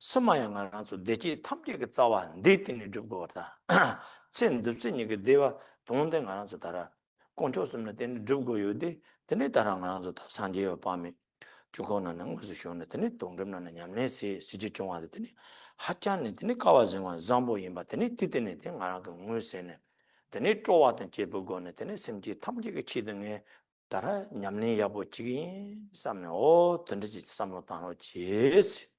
Samayanga Ranso, Deji Tamji Zawa, Ditini Jubgota. Sin the Sinic Dewa, Dondeng Ranso Tara, Conchosum, then Jugo Yudi, the Netarang Ranso, Sanjay Pami, Chukona Nangus shown at the Netongam and Yamnesi, Sijichon at the Hachan, the Nikawazan, Zambo Yimba, the Nititini, Arago Musene, the Nitrowat and Chebugon, the Nesimji, Tamji Chidenge, Tara, Yamni Yabochi, some oh, Tenji Samotano, cheese.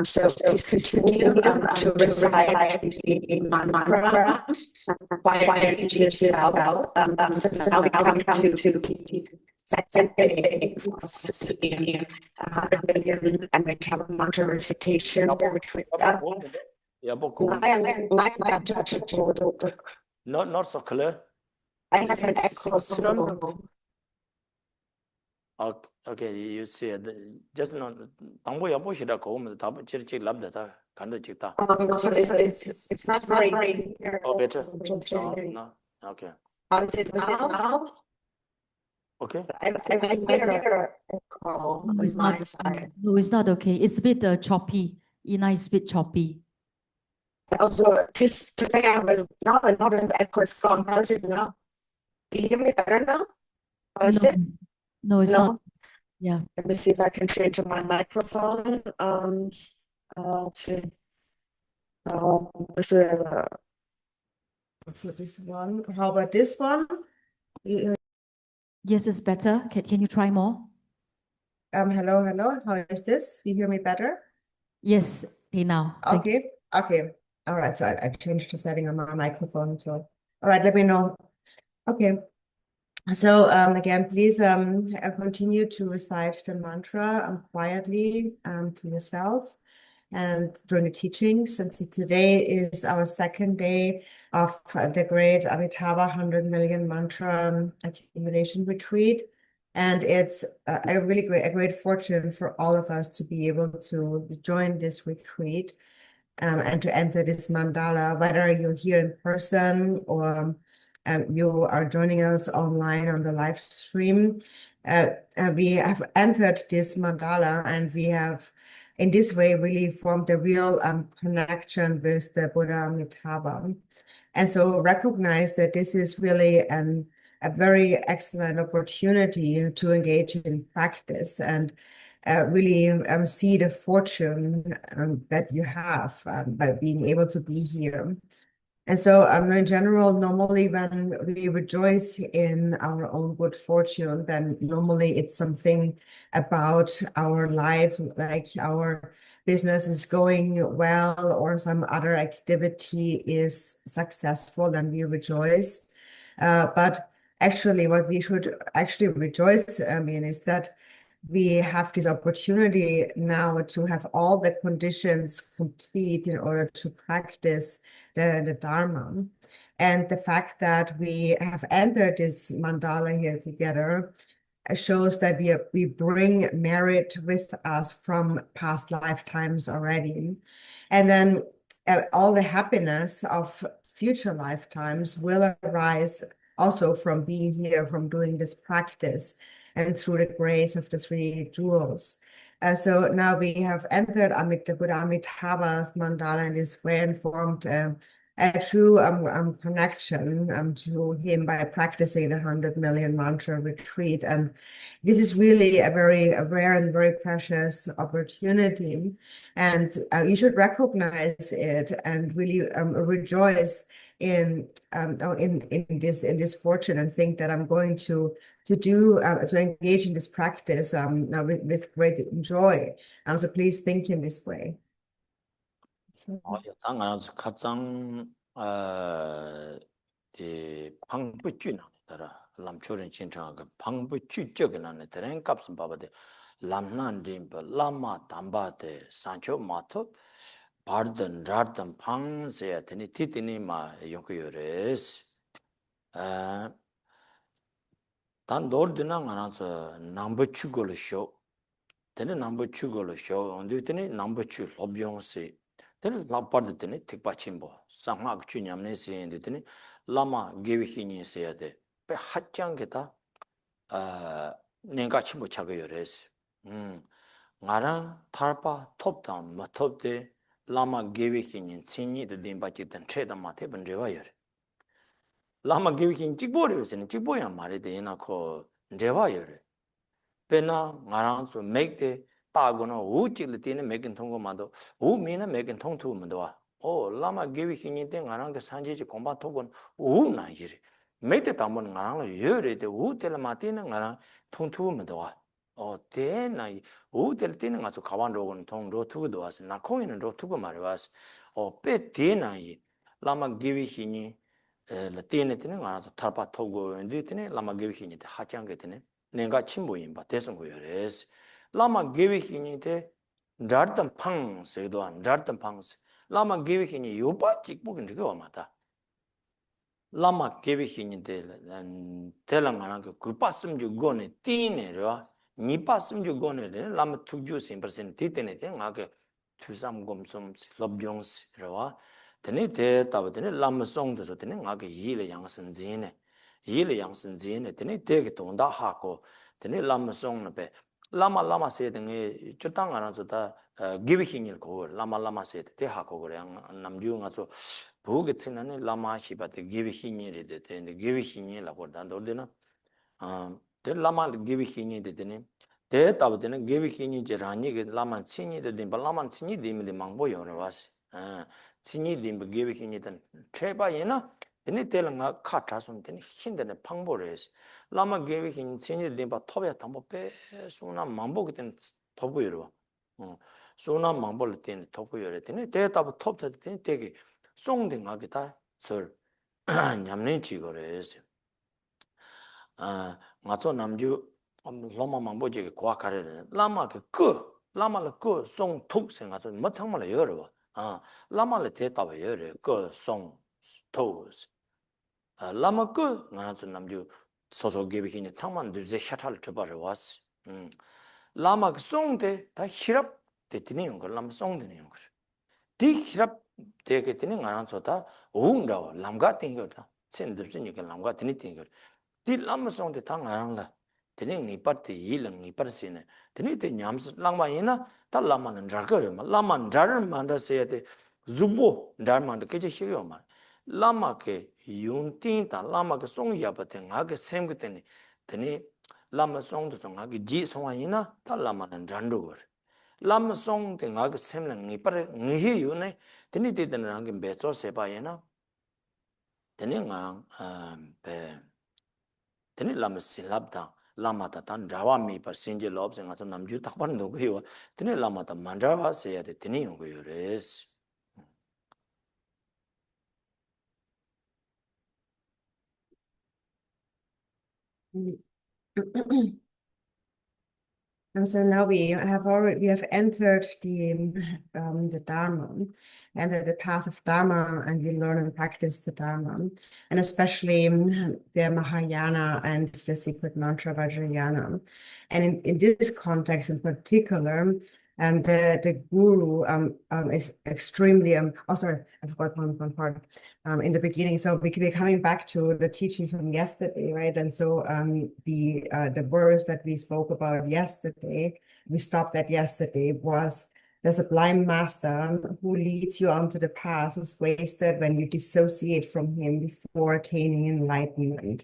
So please continue to recite in mantra, quietly to yourself. So now we come to the second day of the 100 million and we have a mantra recitation. Not so clear. I have an echo. Okay, you see, just not Tango Yabushida home, the top church love that kind of chita. So it's not very Oh, better. No, okay. How is it now? Okay. I hear echo. No, it's not. No, it's not okay. It's a bit choppy. Ina is a bit choppy. Also, this today I have another echo is gone. How is it now? Do you hear me better now? How is it? No, it's not. Yeah. Let me see if I can change my microphone. So this one. How about this one? Yes, it's better. Can you try more? Hello. How is this? You hear me better? Yes. Okay, now. Okay. All right. So I changed the setting on my microphone. So, all right. Let me know. Okay. So again, please continue to recite the mantra quietly to yourself and during the teaching, since today is our second day of the great Amitabha 100 million mantra accumulation retreat. And it's a really great fortune for all of us to be able to join this retreat and to enter this mandala, whether you're here in person or you are joining us online on the live stream. We have entered this mandala and we have in this way really formed a real connection with the Buddha Amitabha. And so recognize that this is really a very excellent opportunity to engage in practice and really see the fortune that you have by being able to be here. And so in general, normally when we rejoice in our own good fortune, then normally it's something about our life, like our business is going well or some other activity is successful, then we rejoice. But actually what we should actually rejoice is that we have this opportunity now to have all the conditions complete in order to practice the Dharma. And the fact that we have entered this mandala here together shows that we bring merit with us from past lifetimes already. And then all the happiness of future lifetimes will arise also from being here, from doing this practice and through the grace of the three jewels. So now we have entered the Buddha Amitabha's mandala in this way and formed a true connection to him by practicing the 100 million mantra retreat. And this is really a very rare and very precious opportunity. And you should recognize it and really rejoice in this fortune and think that I'm going to engage in this practice with great joy. So please think in this way. 람초른 진창가 방부 추적이나네 드랭 값은 봐봐데 람난 림바 라마 담바데 산초 마토 바르든 라든 방세야 되니 티티니 마 용크요레스 단 노르드나 가나서 남부 추고를 쇼 Then number 2 go show on the number 2 lobyong se. Then la part the tikpa chimbo. Sangha chu nyamne se in the lama give hini se de. Pe hatjang geta nenga chimbo chaga yores. Ngara tarpa top down ma top de lama give hini chini the dimba chitan cheda mate banjewa yor. Lama give hini chikbo yores in chikbo ya mare de ina ko jewa yore. Pena ngarang so make the tagono uchi tine making tongo mado u mina making tong tu mado o lama give hini de ngarang de sanji komba togon u na yiri make the tamon ngarang lo yore de u tel matine ngarang tong tu mado o de na u tel tine ngaso kawan rogon tong ro tu do as na coin ro tu mari was o pe de na yi lama give hini la tine tine ngarang tarpa togo ndi tine lama give hini de hachang ge tine nen가 침보인바 대성고요레스 라마 게위히니데 자르던 팡 세도안 자르던 팡 라마 게위히니 요바 찍보긴 저거 맞다 라마 게위히니데 텔랑가나 그 빠슴 주고네 띠네로 니 빠슴 주고네 라마 투주 심퍼센 티테네 나게 투삼곰숨 럽용스로와 드네 대답드네 라마 송도서 드네 나게 이레 양선진네 yili yang sin zine tene tege tongda hako tene lama song na pe lama se de chutang ana so da give hingil ko lama se te hako gore yang namju nga so buge tsinane lama hiba te give hingil de tene give hingil la ko dan do de na te lama give hingil de tene te tab de give hingil je rani ge lama chini de lama chini de mi de mangbo yo ne was chini de give hingil den cheba yena tene telanga 카타손 tene 힌데네 방보레스 라마 게위힌 신이 된바 톱에 담보 빼 소나 만보게 된 톱이로 소나 만볼 때 톱이요 tene 대답 톱자 tene 되게 송된 가게다 설 냠네 지거레스 맞죠 남주 로마 만보지 과카레 라마 라마를 송톡 생각서 뭐 정말 여러 라마를 대답을 여러 송 토스 lama ko ngana chu namju soso gebe hini changman duze shatal chobare was lama ko songde ta hirap de tini yung lama songde ni yung di hirap de ke tini ngana chu ta ungda lamga tingyo ta chen dubsin ni ke lamga tini tingyo di lama songde ta ngana la tini ni pat de yilang ni pat sine tini de nyams langma ina ta lama nan jar ko ma lama jar man da se de zubo dar man de ke je hiyo ma lama ke yuntin ta lama ke song ya pa te nga ke sem ke tene tene lama song to nga ke ji song ina ta lama nan jan ro lama song te nga ke sem na ngi par ngi hi yu ne tene te tene nga ke be cho se pa ina tene nga be tene lama silab ta lama ta tan rawa mi par sinje lob se nga so nam ju tak ban do ko yo tene lama ta mandrawa se ya de tene yo ko yo res And so now we have entered the Dharma and the path of Dharma, and we learn and practice the Dharma, and especially the Mahayana and the secret mantra Vajrayana. And in this context in particular, and the guru is extremely oh sorry, I forgot one part in the beginning. So we're coming back to the teachings from yesterday, right? And so the verse that we spoke about yesterday, we stopped at yesterday, was the sublime master who leads you onto the path is wasted when you dissociate from him before attaining enlightenment.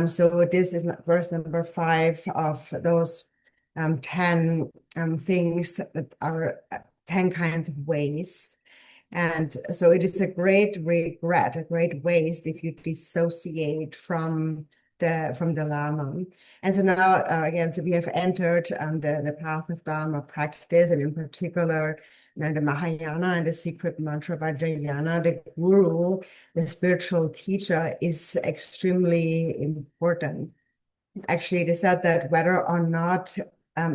So this is verse number 5 of those 10 things that are 10 kinds of waste. And so it is a great regret, a great waste if you dissociate from the Lama. And so now, again, so we have entered the path of Dharma practice, and in particular, the Mahayana and the secret mantra Vajrayana. The guru, the spiritual teacher, is extremely important. Actually, they said that whether or not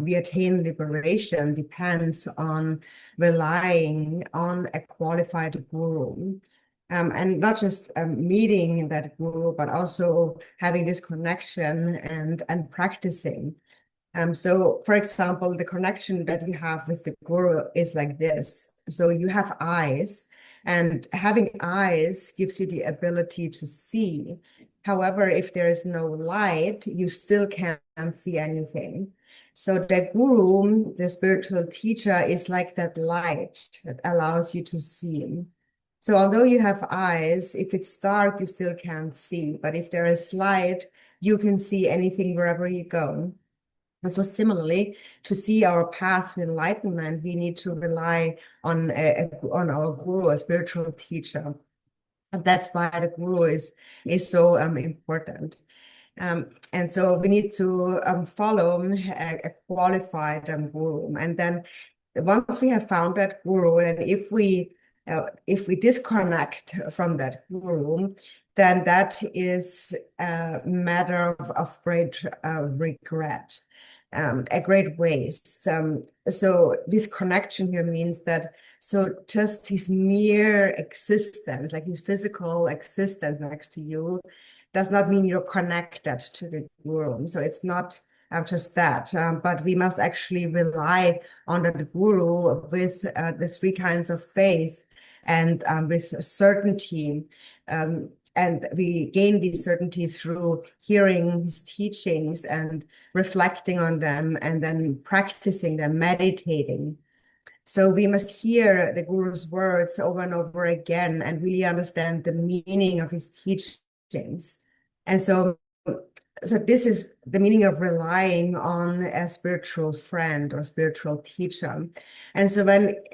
we attain liberation depends on relying on a qualified guru. And not just meeting that guru, but also having this connection and practicing. So, for example, the connection that you have with the guru is like this. So you have eyes, and having eyes gives you the ability to see. However, if there is no light, you still can't see anything. So the guru, the spiritual teacher, is like that light that allows you to see. So although you have eyes, if it's dark, you still can't see. But if there is light, you can see anything wherever you go. And so similarly, to see our path to enlightenment, we need to rely on our guru, a spiritual teacher. And that's why the guru is so important. And so we need to follow a qualified guru. And then once we have found that guru, and if we disconnect from that guru, then that is a matter of great regret. A great waste. So this connection here means that, so just his mere existence, like his physical existence next to you, does not mean you're connected to the guru. So it's not just that, but we must actually rely on the guru with the three kinds of faith and with certainty. And we gain these certainties through hearing his teachings and reflecting on them and then practicing them, meditating. So we must hear the guru's words over and over again and really understand the meaning of his teachings. And so this is the meaning of relying on a spiritual friend or spiritual teacher. And so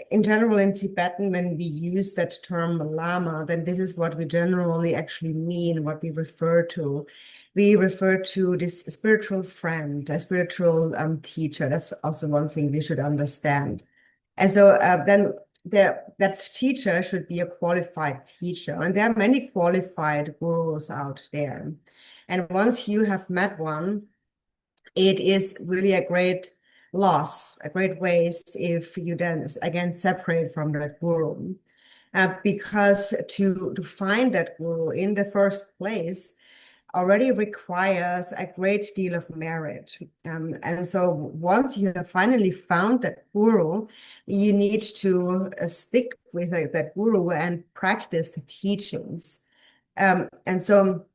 in general in Tibetan, when we use that term Lama, then this is what we generally actually mean, what we refer to. We refer to this spiritual friend, a spiritual teacher. That's also one thing we should understand. And so then that teacher should be a qualified teacher. And there are many qualified gurus out there. And once you have met one, it is really a great loss, a great waste if you then again separate from that guru. Because to find that guru in the first place already requires a great deal of merit. And so once you have finally found that guru, you need to stick with that guru and practice the teachings. And so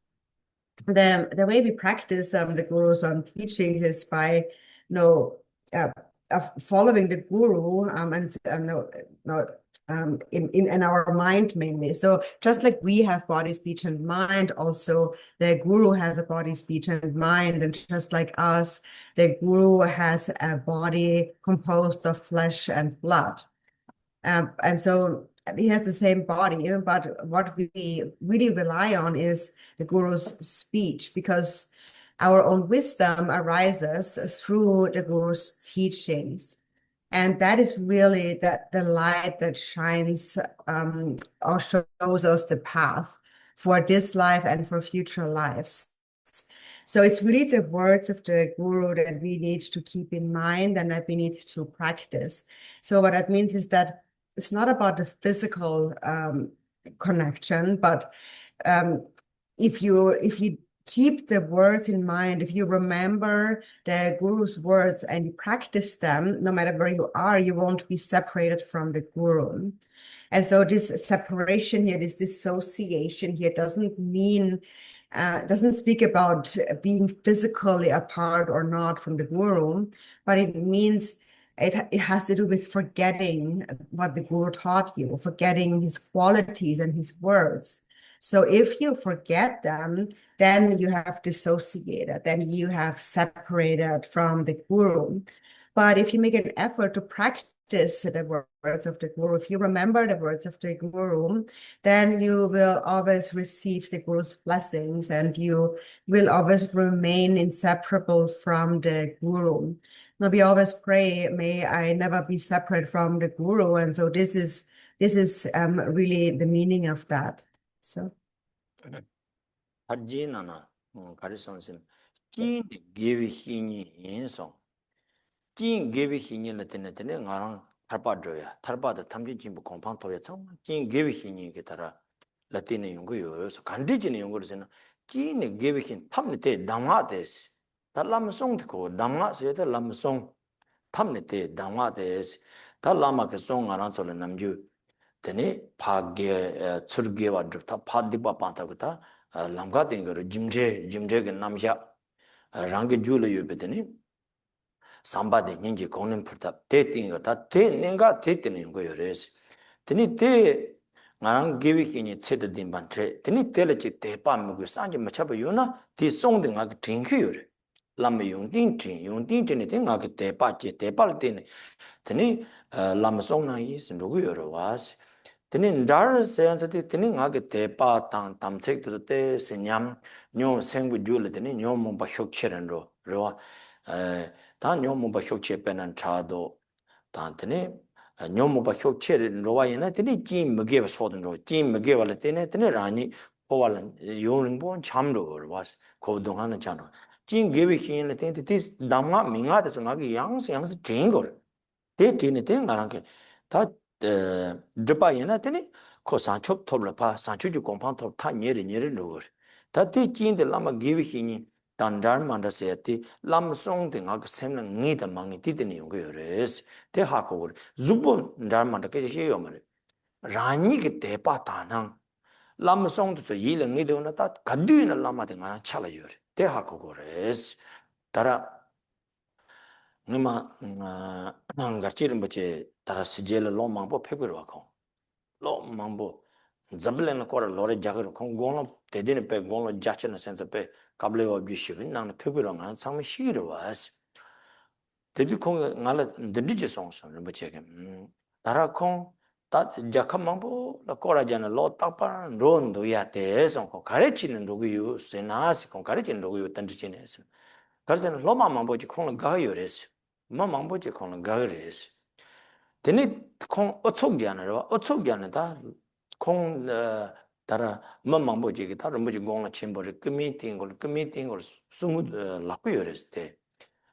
the way we practice the guru's teachings is by following the guru in our mind mainly. So just like we have body, speech, and mind, also the guru has a body, speech, and mind, and just like us, the guru has a body composed of flesh and blood. And so he has the same body, but what we really rely on is the guru's speech, because our own wisdom arises through the guru's teachings. And that is really the light that shines or shows us the path for this life and for future lives. So it's really the words of the guru that we need to keep in mind and that we need to practice. So what that means is that it's not about the physical connection, but if you keep the words in mind, if you remember the guru's words and you practice them, no matter where you are, you won't be separated from the guru. And so this separation here, this dissociation here doesn't mean, doesn't speak about being physically apart or not from the guru, but it means it has to do with forgetting what the guru taught you, forgetting his qualities and his words. So if you forget them, then you have dissociated, then you have separated from the guru. But if you make an effort to practice the words of the guru, if you remember the words of the guru, then you will always receive the guru's blessings and you will always remain inseparable from the guru. Now we always pray, may I never be separate from the guru. And so this is really the meaning of that. So. Hajinana, Karisansin, Kin give hini in song. Kin give hini Latin, Narang, Tarpadroya, Tarbada, Tamji Jimbo Compantoya, Kin give hini Gitara, Latina Yungu, so Candijin Yungurzen, Kin give him Tamite Damates, 다 람송 듣고 담가 세다 람송 탐네 때 담가 데스 다 라마 그 송 알아서는 남주 되니 파게 출게와 다 파디바 판타고다 람가 된 거를 짐제 그 남샤 랑게 줄을 유베더니 삼바데 닌지 공는 풀다 데팅가 다 데는가 데트는 거요레스 드니 데 나랑 게위키니 체드딘 반체 드니 텔레치 데파무고 산지 마차바요나 디 송등가 딩큐요레 람메 용딩 딩가 그 데파치 데팔 데네 드니 람송나이 신도고요로 와스 드니 다르 센서티 드니 나게 데파 땅 담책도 때 세냠 뇨 생부 줄레 드니 뇨 몽바 쇼치런로 로와 다 뇨모바 쇼체 빼는 차도 단테네 뇨모바 쇼체를 로와이나 테네 찜 먹게 소든 찜 먹게 발에 테네 테네 라니 포발은 요능본 참로 와스 고동하는 자노 찜 게비 힘을 테네 티 담마 민가데 중하게 양스 쟁걸 데티네 테네 가랑게 다 드바이나 테네 코 산초 톱라파 산초주 콤판 톱타 녀르 로거 다티 찜데 라마 게비 힘이 단단 만다세티 람송 등아 그 셈는 니다 망이 디드니 용거요레스 대하고 주본 단만다 게 해요 말이 라니 그 대바다낭 람송도 이를 니도나 다 가드이나 라마등아 차라요 대하고 그레스 따라 니마 가치름 버체 따라 시젤 로망보 페고로 하고 로망보 잠블레나 코라 로레 자그로 공고노 데디네 페 고노 자치나 센서 페 갑레와 비시빈 나는 페고로가 상미 시기로 와스 데디 콩 나라 데디제 송선 뭐체게 다라콩 다 자카망보 나 코라잖아 로 딱파 론도 야테 송코 가르치는 로기유 세나스 콩 가르치는 로기유 던지치네스 그래서 로마망보지 콩은 가요레스 마망보지 콩은 가요레스 데니 콩 어촉기하나로 어촉기하나다 콩 따라 마망보지 다른 뭐지 공을 침보를 금미팅을 스무 라쿠요레스 때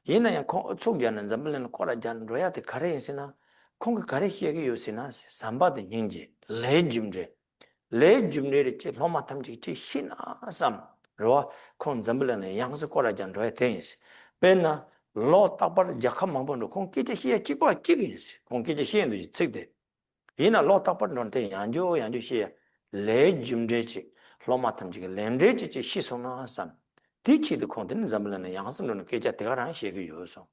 얘는 콩 어촉기하는 잠블는 코라잔 로야테 가레인스나 콩 가레히에게 요시나 삼바드 닝지 레짐레 체 로마탐지 치 히나삼 로아 콩 잠블는 양스 코라잔 로야테인스 베나 로 딱바르 자카망보노 콩 끼제 히에 찍고 찍인스 콩 끼제 히에도 찍대 얘나 로 딱바르 논테 양조 히에 레짐레치 로마탐지 렌레치 치 시소나삼 디치도 콩든 잠블는 양스는 계자 대가랑 시에게 요소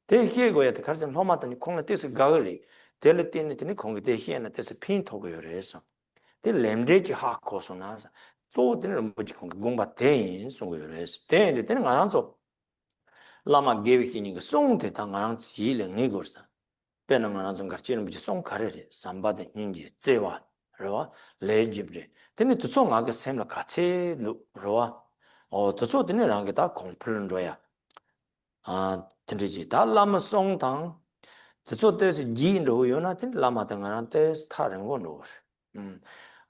대히에고야 가르선 로마더니 콩나 뜻을 가을리 델레티니티니 콩게 대히에나 뜻을 핀토고요래서 데 렘레지 하코소나사 소드는 뭐지 콩 공바 대인 송고요래서 대인데 때는 안한서 라마 게비키니 송데 당안 지일은 이거서 배는 안한서 같이는 뭐지 송 가르리 삼바데 닌지 제와 로와 레지브레 때는 또 송하게 셈라 같이 로와 또 소드는 랑게 다 공플은 줘야 텐지지 다 라마 송당 저때서 지인도 요나든 라마 등한테 스타는 거 놓어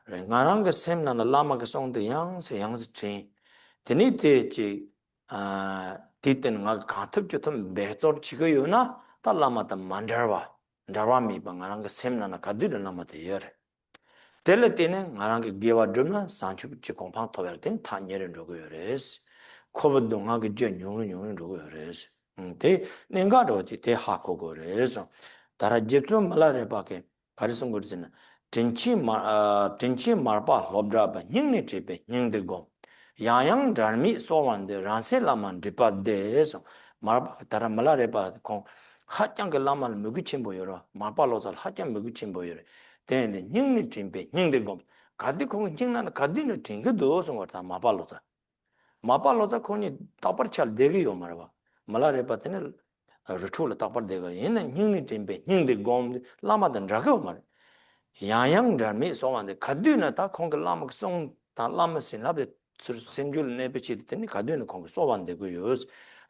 nga랑 그 셈나나 라마 그 송데 양세 체 데니테지 디ten nga 가특 주tum 배tor 지고 요나 다 라마다 만다와 다와미 방nga랑 그 셈나나 가드르 라마데 여 텔레티네 nga랑 그 게와 드나 산추치 공방 토벨된 탄예를 로고요레스 코브도 nga 그 전용은 로고요레스 데 nenga로지 데 하고고레서 다라 집좀 말라레 바게 가르송 거르지나 진치 마르바 롭드라바 닝네 제베 닝데고 야양 달미 소완데 란셀라만 디파데서 마르바 다라 말라레바 공 하짱게 라만 무기친 보여라 마발로살 하짱 무기친 보여라 데네 닝네 제베 닝데고 가디 공 징나나 가디네 팅게도 소거다 마발로자 코니 타퍼찰 데기요 말바 말라레바테네 루툴 타퍼 데가 얘는 닝니 템베 닝데 곰 라마든 라고 말 야양 담이 소만데 가드나 다 콩가 라마 송다 라마신 라베 센줄 네베치 데니 가드나 콩가 소반데 고요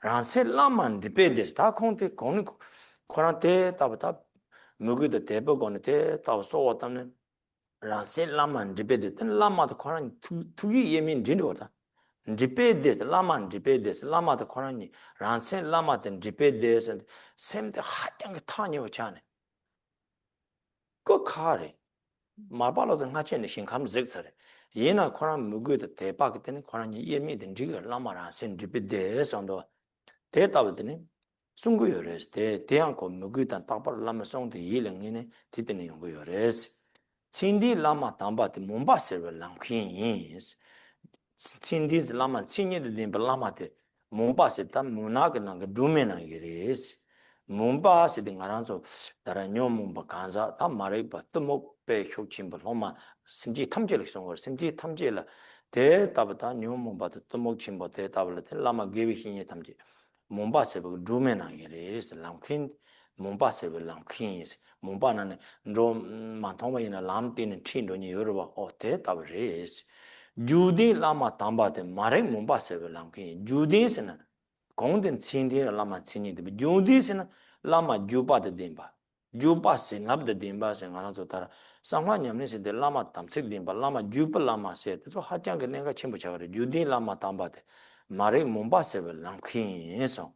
란세 라만 디페데스 다 콩테 콩니 코란테 타바타 무기도 데버고네 타 소와타네 란세 라만 디페데 ten 라마도 코란 투기 예민 진도다 디페데스 라만 디페데스 라마도 코란니 란세 라마든 디페데스 셈데 하짱게 타니오 차네 그 카레 마발로서 하체는 신감 zek서래 얘나 코란 무기도 대박 때는 코란이 예미든 지가 라마라 센 디페데스 온도 대답드니 송고요레스 대양고 무기단 딱바로 라마 송데 일랭이네 티드니 용고요레스 친디 라마 담바데 몬바세르 랑퀸스 친디즈 라마 친니데 라마데 몬바세다 무나가나가 두메나게레스 몬바세데 가란소 다라 뇽몬바 간자 다 마레바 뜨목베 효침바 로마 심지 탐제를 송거 심지 탐제라 대답다 뇽몬바데 뜨목침바 대답을 라마 게비히니 탐제 몬바세브 두메나게레스 랑퀸 몬바세브 랑퀸스 몬바나네 좀 만통바이나 람티는 틴도니 여러바 대답레스 주디 라마 담바데 마레 몬바세브 랑퀸 주디스나 공든 친디 라마 친니데 주디스나 라마 주바데 딘바 주바세 납데 딘바세 가나서 따라 상화냠네세데 라마 탐색 딘바 라마 주바 라마세 저 하장게 내가 침부자거래 주디 라마 담바데 마레 몬바세브 랑퀸서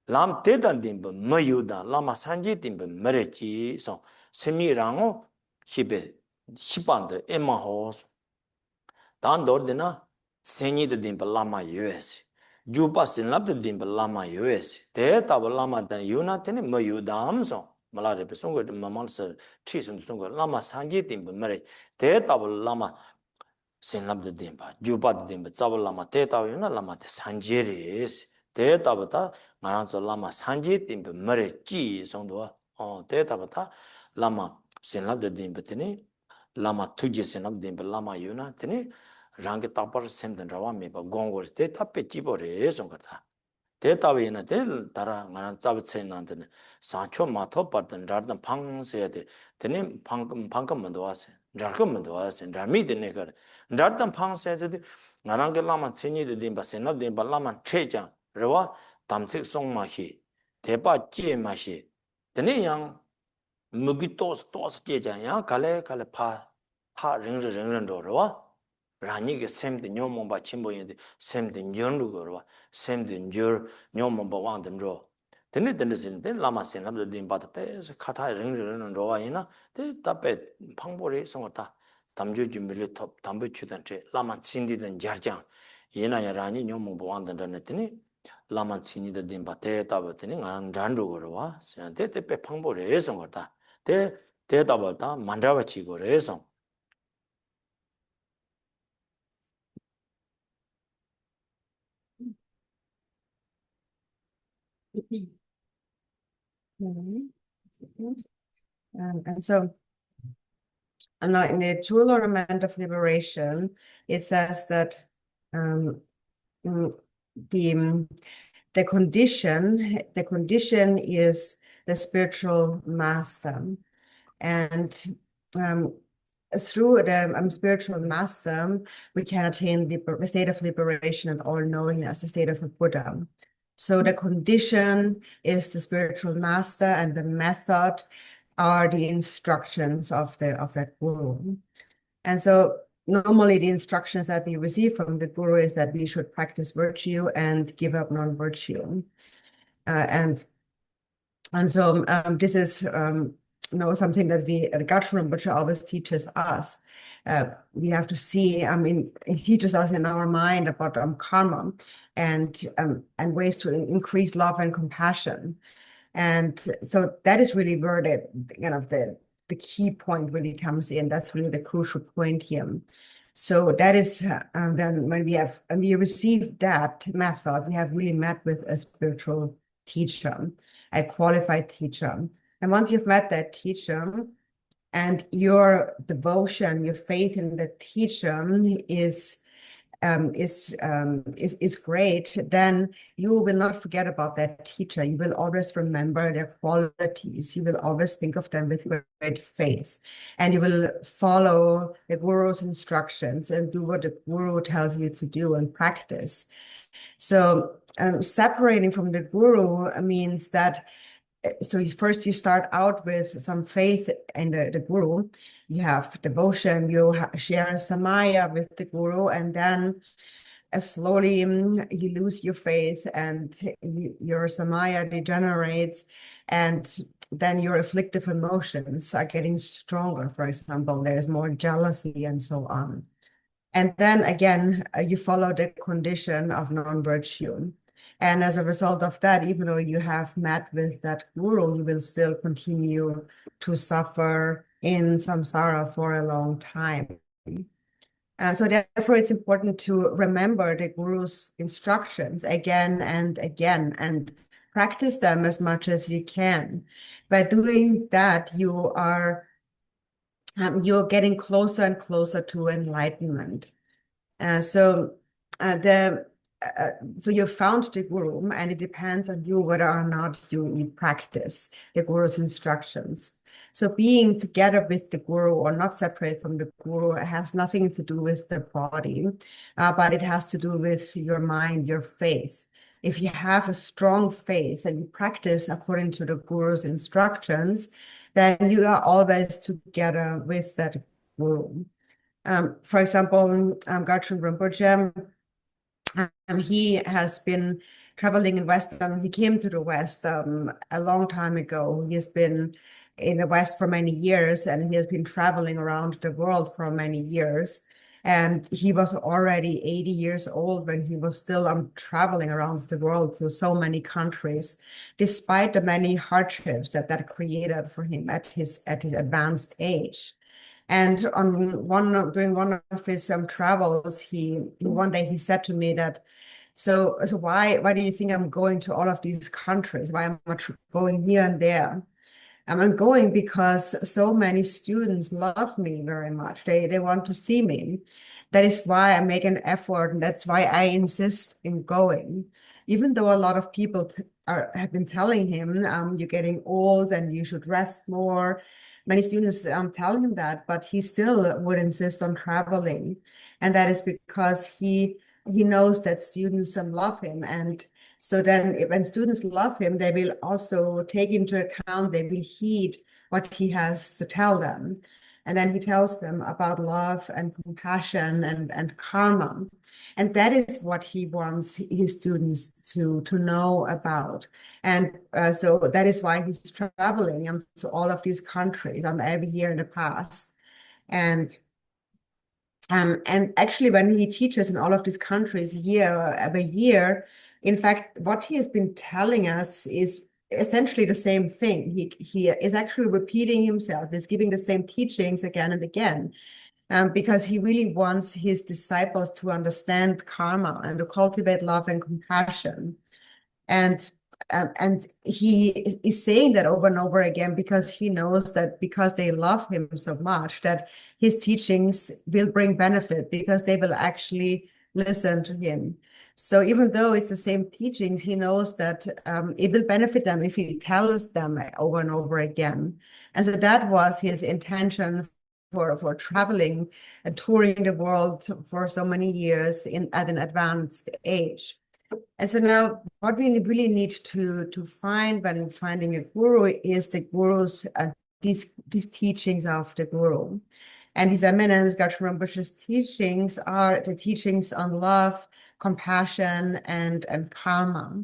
람 테단 딘바 마유다 라마 산지 딘바 마레지서 세미랑오 히베 시반데 에마호스 단도르드나 세니드 딘바 라마 US 주바신 랍드 딘바 라마 US 대답 라마다 유나테네 마유담소 말아레 송거 마만서 치슨 송거 라마 산지 딘바 마레 대답 라마 신랍드 딘바 주바드 딘바 자블 라마 대답 유나 라마테 산지레스 대답다 나란서 라마 산지 딘바 마레 지 송도 대답다 라마 신랍드 딘바테네 라마 투지 신랍 딘바 라마 유나 테네 랑게 타퍼 셈든 라와 메바 공고스 대답에 찌버레 송거다 대답이나 될 따라 나란 잡체난데 사초 마토 받던 라든 방세야 돼 되네 방금 먼저 왔어 라금 먼저 왔어 라미드네 거 라든 방세야데 나랑게 라마 친이도 딘바 센납 딘바 라마 체장 러와 담책 송마히 대바 찌마시 되네 양 무기토스 토스 제자야 갈래 파 릉릉릉릉도로와 라니게 샘데 뇽몬바 침보인데 샘데 뇽루거와 샘데 뇽 뇽몬바 왕든로 데네데네신데 라마센납도 딘바데 카타 릉릉릉도와이나 데 답에 방보리 송었다 담주주 밀레톱 담부 추단체 라마 친디든 자장 예나야 라니 뇽몬바 왕든다네더니 라마 친디든 딘바데 답었더니 안 잔루거와 데데페 방보리 송었다 데 대답을다 만다바치고래서 And so, now in the Jewel Ornament of Liberation, it says that the condition is the spiritual master, and through the spiritual master, we can attain the state of liberation and all-knowingness, the state of a Buddha. So the condition is the spiritual master, and the method are the instructions of that guru. And so normally the instructions that we receive from the guru is that we should practice virtue and give up non-virtue. And so this is something that the Garland Rinpoche always teaches us. We have to see, it teaches us in our mind about karma and ways to increase love and compassion. And so that is really where the key point really comes in. That's really the crucial point here. So that is then when we receive that method, we have really met with a spiritual teacher, a qualified teacher. And once you've met that teacher and your devotion, your faith in the teacher is great, then you will not forget about that teacher. You will always remember their qualities. You will always think of them with great faith, and you will follow the guru's instructions and do what the guru tells you to do and practice. So separating from the guru means that first you start out with some faith in the guru, you have devotion, you share samaya with the guru, and then slowly you lose your faith and your samaya degenerates, and then your afflictive emotions are getting stronger. For example, there is more jealousy and so on. And then again, you follow the condition of non-virtue. And as a result of that, even though you have met with that guru, you will still continue to suffer in samsara for a long time. So therefore, it's important to remember the guru's instructions again and again and practice them as much as you can. By doing that, you're getting closer and closer to enlightenment. So you found the guru, and it depends on you whether or not you practice the guru's instructions. So being together with the guru or not separate from the guru has nothing to do with the body, but it has to do with your mind, your faith. If you have a strong faith and you practice according to the guru's instructions, then you are always together with that guru. For example, Garland Rinpoche, he has been traveling in West. He came to the West a long time ago. He has been in the West for many years, and he has been traveling around the world for many years. And he was already 80 years old when he was still traveling around the world to so many countries, despite the many hardships that created for him at his advanced age. And during one of his travels, one day he said to me that, so why do you think I'm going to all of these countries? Why am I going here and there? I'm going because so many students love me very much. They want to see me. That is why I make an effort, and that's why I insist in going. Even though a lot of people have been telling him, you're getting old and you should rest more. Many students tell him that, but he still would insist on traveling. And that is because he knows that students love him. And so then when students love him, they will also take into account, they will heed what he has to tell them. And then he tells them about love and compassion and karma. And that is what he wants his students to know about. And so that is why he's traveling to all of these countries every year in the past. And actually, when he teaches in all of these countries year by year, in fact, what he has been telling us is essentially the same thing. He is actually repeating himself, is giving the same teachings again and again, because he really wants his disciples to understand karma and to cultivate love and compassion. And he is saying that over and over again because he knows that because they love him so much, that his teachings will bring benefit because they will actually listen to him. So even though it's the same teachings, he knows that it will benefit them if he tells them over and over again. And so that was his intention for traveling and touring the world for so many years at an advanced age. And so now what we really need to find when finding a guru is the guru's, these teachings of the guru. And His Eminence Garland Rinpoche's teachings are the teachings on love, compassion, and karma.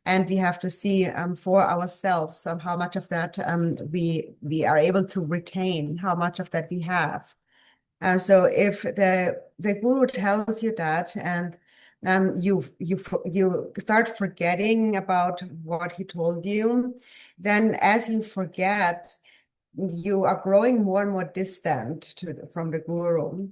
And we have to see for ourselves how much of that we are able to retain, how much of that we have. So if the guru tells you that, and you start forgetting about what he told you, then as you forget, you are growing more and more distant from the guru.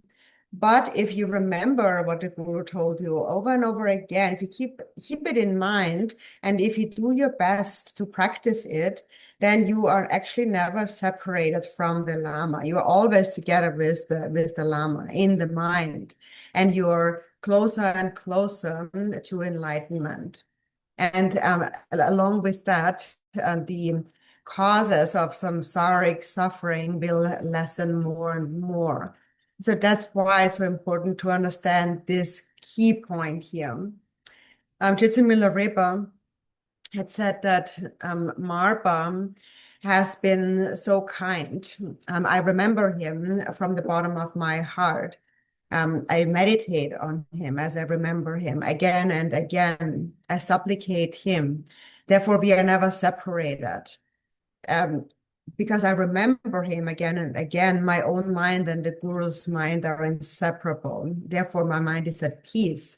But if you remember what the guru told you over and over again, if you keep it in mind, and if you do your best to practice it, then you are actually never separated from the Lama. You are always together with the Lama in the mind, and you are closer and closer to enlightenment. And along with that, the causes of samsaric suffering will lessen more and more. So that's why it's so important to understand this key point here. Jitsu Milarepa had said that Marpa has been so kind. I remember him from the bottom of my heart. I meditate on him as I remember him again and again. I supplicate him. Therefore, we are never separated. Because I remember him again and again, my own mind and the guru's mind are inseparable. Therefore, my mind is at peace.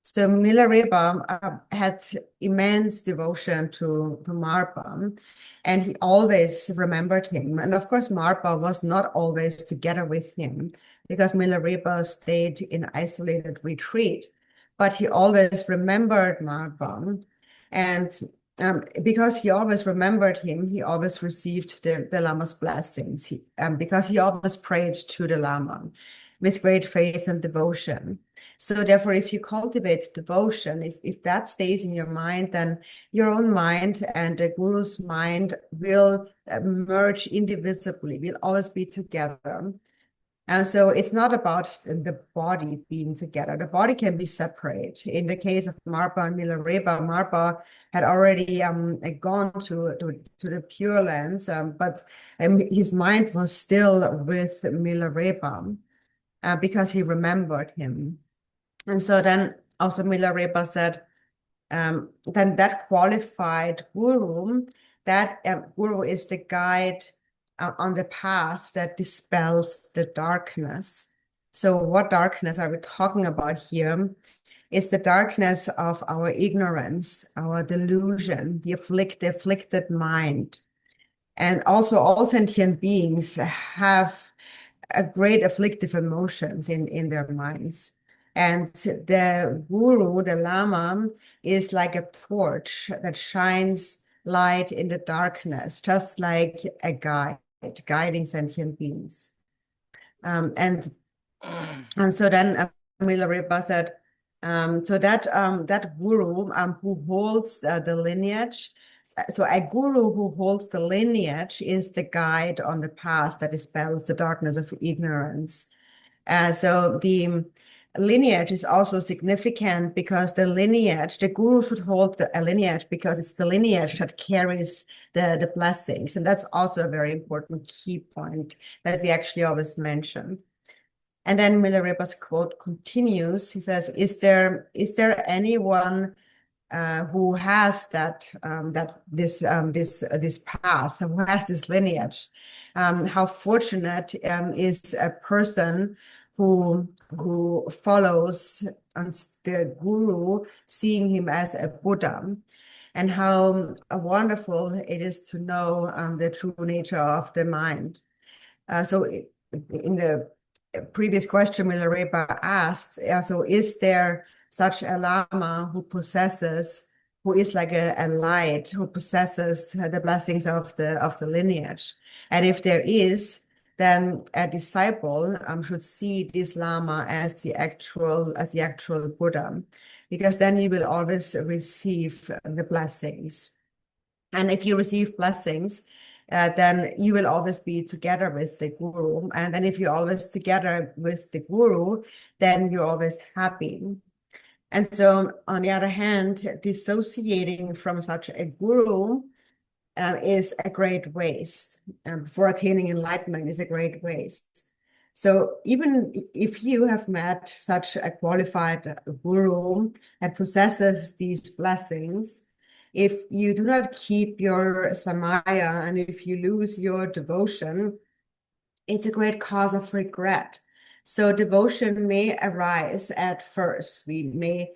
So Milarepa had immense devotion to Marpa, and he always remembered him. And of course, Marpa was not always together with him because Milarepa stayed in isolated retreat, but he always remembered Marpa. And because he always remembered him, he always received the Lama's blessings, because he always prayed to the Lama with great faith and devotion. So therefore, if you cultivate devotion, if that stays in your mind, then your own mind and the Guru's mind will merge indivisibly, will always be together. And so it's not about the body being together. The body can be separate. In the case of Marpa and Milarepa, Marpa had already gone to the Pure Lands, but his mind was still with Milarepa because he remembered him. And so then also Milarepa said, then that qualified guru, that guru is the guide on the path that dispels the darkness. So what darkness are we talking about here? It's the darkness of our ignorance, our delusion, the afflicted mind. And also all sentient beings have a great afflictive emotions in their minds. And the guru, the lama, is like a torch that shines light in the darkness, just like a guide guiding sentient beings. And so then Milarepa said, so that guru who holds the lineage, so a guru who holds the lineage is the guide on the path that dispels the darkness of ignorance. So the lineage is also significant because the guru should hold a lineage because it's the lineage that carries the blessings. And that's also a very important key point that we actually always mention. And then Milarepa's quote continues. He says, is there anyone who has this path, who has this lineage? How fortunate is a person who follows the guru, seeing him as a Buddha, and how wonderful it is to know the true nature of the mind. So in the previous question Milarepa asked, so is there such a Lama who is like a light, who possesses the blessings of the lineage? And if there is, then a disciple should see this Lama as the actual Buddha, because then you will always receive the blessings. And if you receive blessings, then you will always be together with the guru. And then if you're always together with the guru, then you're always happy. And so, on the other hand, dissociating from such a guru is a great waste. For attaining enlightenment is a great waste. So even if you have met such a qualified guru that possesses these blessings, if you do not keep your samaya and if you lose your devotion, it's a great cause of regret. So devotion may arise at first. We may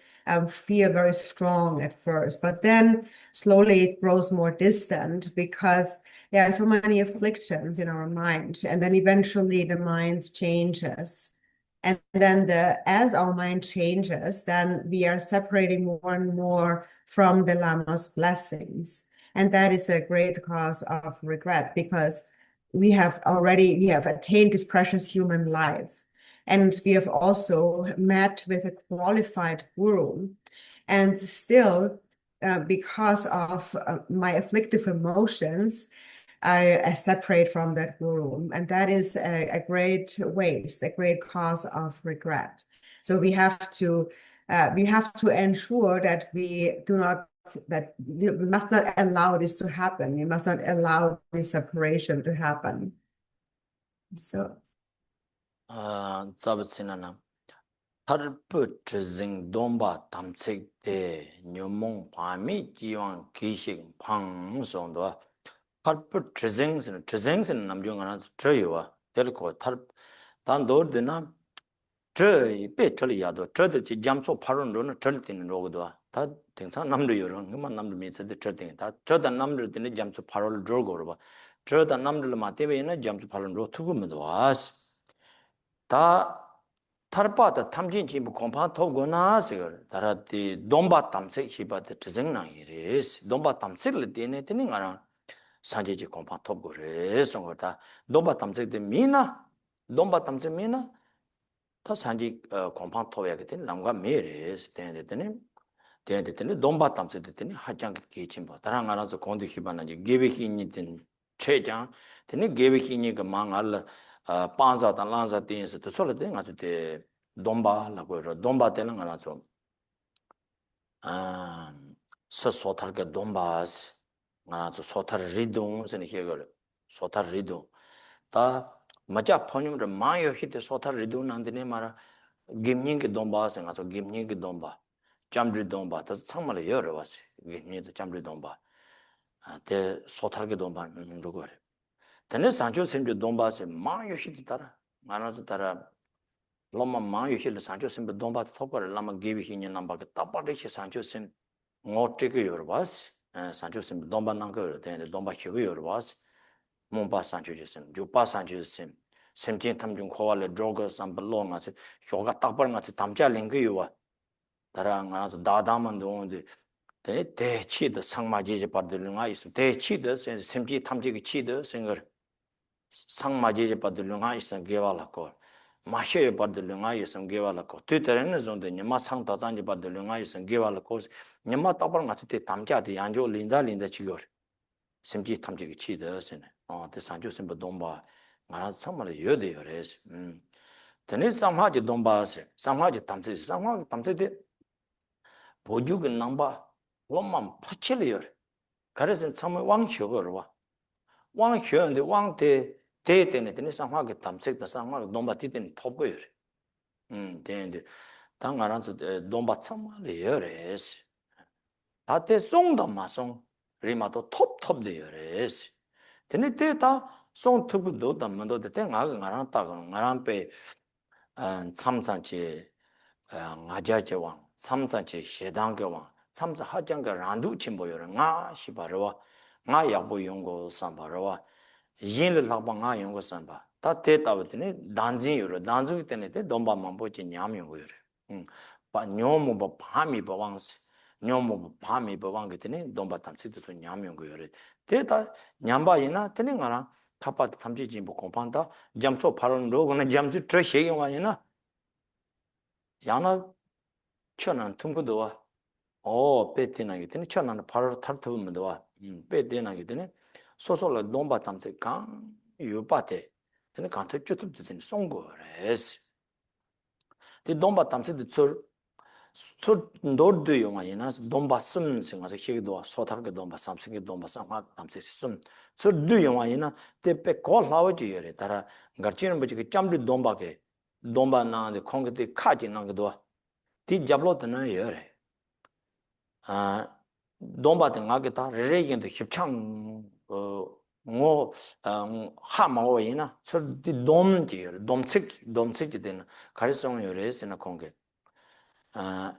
feel very strong at first, but then slowly it grows more distant because there are so many afflictions in our mind. And then eventually the mind changes. And then as our mind changes, then we are separating more and more from the Lama's blessings. And that is a great cause of regret because we have attained this precious human life. And we have also met with a qualified guru. And still, because of my afflictive emotions, I separate from that guru. And that is a great waste, a great cause of regret. So we have to ensure that we must not allow this to happen. We must not allow this separation to happen. So. Zabatsinana. Tarpu Chizing Domba Tamsik de Nyumong Pami Jiwang Kishing Pang Sondwa. Tarpu Chizings and Namjungan Trayo, Telco Tarp Tandor Dina 这别这里呀都这的去江苏爬人中这里的那个多，他经常nam도有人，我们nam도每次的这的，他这的nam도的江苏爬人这个吧，这的nam도嘛，这边呢江苏爬人中突破么多啊是，他把的他们进去不恐怕透过那些个，他的东巴他们这些把的执政那也是，东巴他们这里的呢，的那个人。산지지 공파 톱고래 송거다 nom바 탐색데 미나 nom바 탐색 미나 다 산지 공파 톱야게 된 남과 메레스 된데더니 nom바 탐색데 되니 하장 기침 봐 다른 알아서 공도 희반하지 게베히니 된 최장 되니 게베히니 그 망알 반사다 란사 된서 또 솔레데 가서 때 nom바라고 그러 nom바 되는 거라서 아 서소탈게 nom바스 나서 소탈 리동 선이 해걸 소탈 리동 다 맞아 폰님들 마요 히데 소탈 리동 난데네 말아 김닝게 돈바서 가서 김닝게 돈바 잠리 돈바 다 정말 여러 왔어 김닝도 잠리 돈바 아대 소탈게 돈바 누구 그래 근데 산조 선조 돈바서 마요 히데 따라 나나서 따라 로마 마요 히데 산조 선조 돈바 톡거를 라마 기비 히니 남바게 따빠르게 산조 선 ngotike yorwas sancho sim domba nangko de domba hyogo yorwas momba sancho sim jupa sancho sim semjin tamjung khowale droga sambalo nga se hyoga takbar nga se tamja lingko yowa dara nga so dadaman donde de chi de sangma jeje parde nga is de chi de semji tamji ki chi de singer sangma jeje parde nga is gewala ko 마셔야 받을 령아 있음 개발하고 뒤때는 zonde nyama sang 다단지 받을 령아 있음 개발하고 nyama 따발 같이 때 담자디 양조 린자 치고 심지 탐지기 치더스네 대 산조 심부 동바 나라 정말 여대요레스 드네 상하지 동바세 상하지 탐지 보주그 남바 원만 파칠이요 그래서 참 왕효거로 와 왕효인데 왕대 대때는 되는 상황에 담색다 상황을 너무 뒤때는 톱고요. 되는데 당 알아서 너무 참말이요레스. 다때 송도 마송 리마도 톱톱되요레스. 되는 때다 송 특부도 담만도 때 나가 따고 나란배 참산지 나자제왕 참산지 해당교왕 참사 하장가 란두 침보요. 나 시바로와 나 야보 용고 삼바로와 yin la ba nga yong ko san ba ta te ta ba ne dan jin yo dan zu te ne te dom ba ma bo chi nyam yong yo ba nyom mo ba pa mi ba wang si nyom mo pa mi ba wang te ne dom ba tam si te so nyam yong yo te ta nyam ba yin na te ne nga na ta pa tam ji jin bo kong pan ta jam so pa ron ro na jam ju tre she yong wa yin na ya na chen nan tung ko do wa pe te na ge te ne chen nan pa ro tar tu mo do wa pe te na ge te ne 소소를 nomba tamse 강 유바테 되는 간테 쭈뚜도 되는 송고레스 데 nomba tamse 저 노르도 용아이나 nomba 숨 생각해서 희도 소탈게 nomba 삼승게 nomba 삼마 tamse 숨 저도 용아이나 때배 골라오지요래 따라 가르치는 뭐지 그 짬리 nomba게 nomba 나한테 공격대 카지 나기도 디 잡로드는 요래 nomba 등하게 다 레겐도 협창 뭐 하마오이나 저디 dom책 되는 가르성을 요래스나 공개